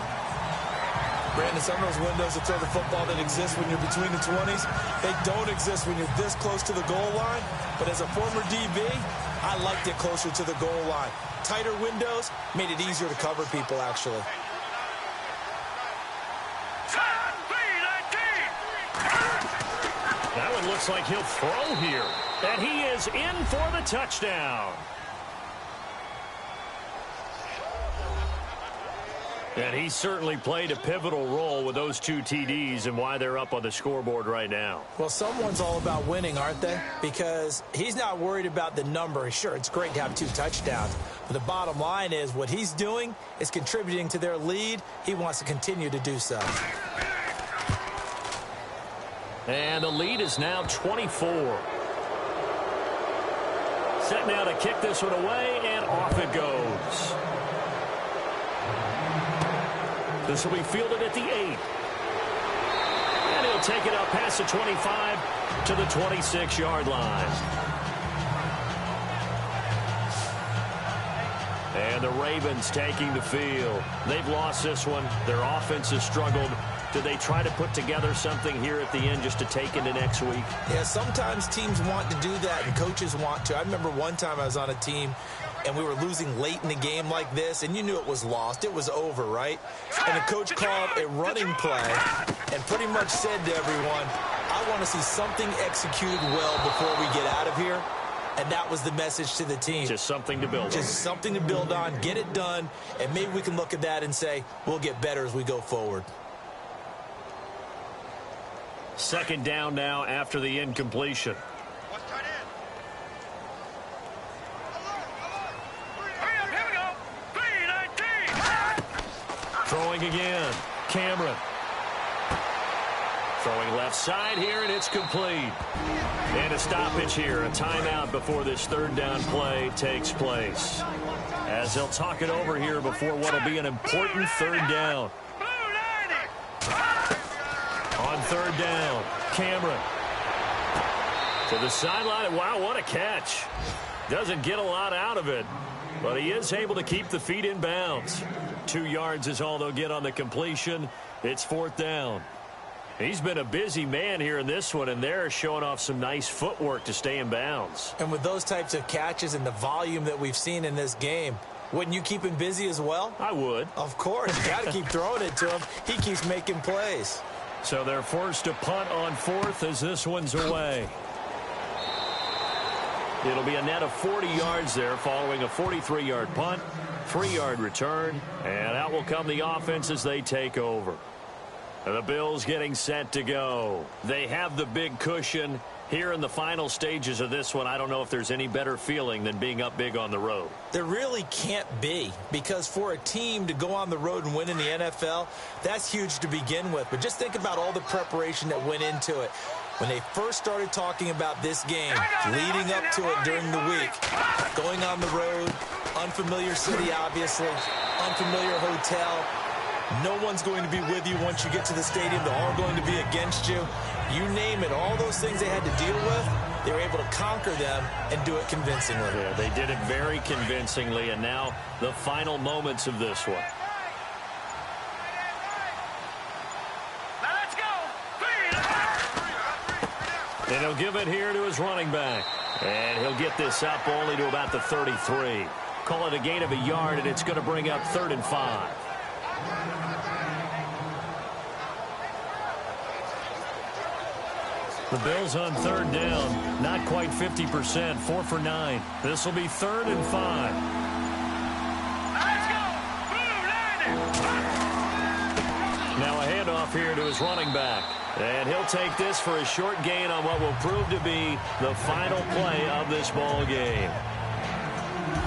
Brandon, some of those windows to throw the football that exist when you're between the 20s, they don't exist when you're this close to the goal line. But as a former DB, I liked it closer to the goal line. Tighter windows made it easier to cover people, actually. That one looks like he'll throw here. And he is in for the touchdown. And he certainly played a pivotal role with those 2 TDs and why they're up on the scoreboard right now. Well, someone's all about winning, aren't they? Because he's not worried about the number. Sure, it's great to have 2 touchdowns. But the bottom line is what he's doing is contributing to their lead. He wants to continue to do so. And the lead is now 24. Set now to kick this one away, and off it goes. This will be fielded at the 8. And he'll take it up past the 25 to the 26-yard line. And the Ravens taking the field. They've lost this one. Their offense has struggled. Do they try to put together something here at the end just to take into next week? Yeah, sometimes teams want to do that and coaches want to. I remember one time I was on a team and we were losing late in the game like this, and you knew it was lost. It was over, right? And the coach called a running play and pretty much said to everyone, I want to see something executed well before we get out of here. And that was the message to the team. Just something to build on. Just something to build on, get it done, and maybe we can look at that and say, we'll get better as we go forward. Second down now after the incompletion. Throwing again. Cameron. Throwing left side here, and it's complete. And a stoppage here, a timeout before this third down play takes place. As they'll talk it over here before what will be an important third down. On third down, Cameron. To the sideline. Wow, what a catch. Doesn't get a lot out of it, but he is able to keep the feet in bounds. 2 yards is all they'll get on the completion. It's fourth down. He's been a busy man here in this one, and they're showing off some nice footwork to stay in bounds. And with those types of catches and the volume that we've seen in this game, wouldn't you keep him busy as well? I would. Of course. You got to keep throwing it to him. He keeps making plays. So they're forced to punt on fourth as this one's away. It'll be a net of 40 yards there following a 43-yard punt, 3-yard return, and out will come the offense as they take over. And the Bills getting set to go. They have the big cushion. Here in the final stages of this one, I don't know if there's any better feeling than being up big on the road. There really can't be, because for a team to go on the road and win in the NFL, that's huge to begin with. But just think about all the preparation that went into it. When they first started talking about this game, leading up to it during the week, going on the road, unfamiliar city, obviously, unfamiliar hotel. No one's going to be with you once you get to the stadium. They're all going to be against you. You name it, all those things they had to deal with, they were able to conquer them and do it convincingly. Yeah, they did it very convincingly, and now the final moments of this one. Let's go. And he'll give it here to his running back. And he'll get this up only to about the 33. Call it a gain of a yard, and it's going to bring up 3rd and 5. The Bills on third down, not quite 50%, 4 for 9. This will be 3rd and 5. Let's go. Now a handoff here to his running back. And he'll take this for a short gain on what will prove to be the final play of this ball game.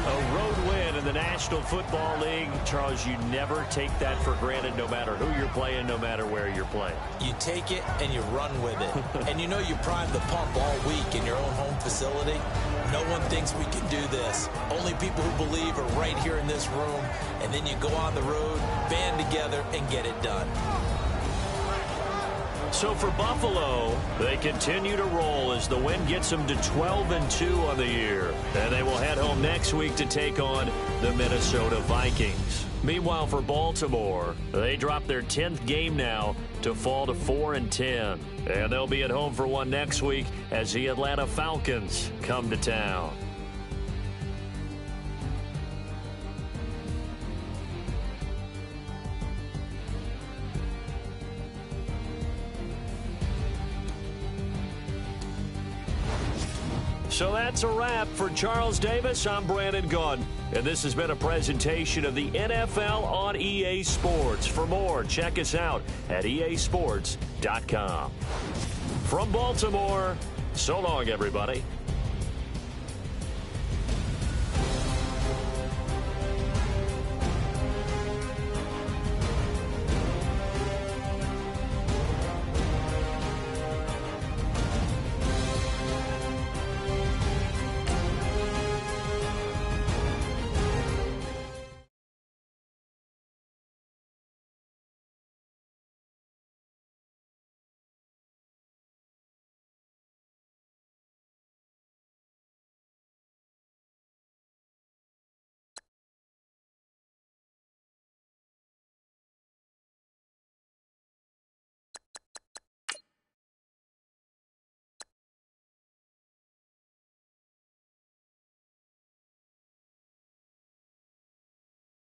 A road win in the National Football League. Charles, you never take that for granted no matter who you're playing, no matter where you're playing. You take it and you run with it. And you know you prime the pump all week in your own home facility. No one thinks we can do this. Only people who believe are right here in this room. And then you go on the road, band together, and get it done. So for Buffalo, they continue to roll as the win gets them to 12-2 on the year. And they will head home next week to take on the Minnesota Vikings. Meanwhile, for Baltimore, they drop their 10th game now to fall to 4-10. And they'll be at home for one next week as the Atlanta Falcons come to town. So that's a wrap. For Charles Davis, I'm Brandon Gunn. And this has been a presentation of the NFL on EA Sports. For more, check us out at easports.com. From Baltimore, so long, everybody.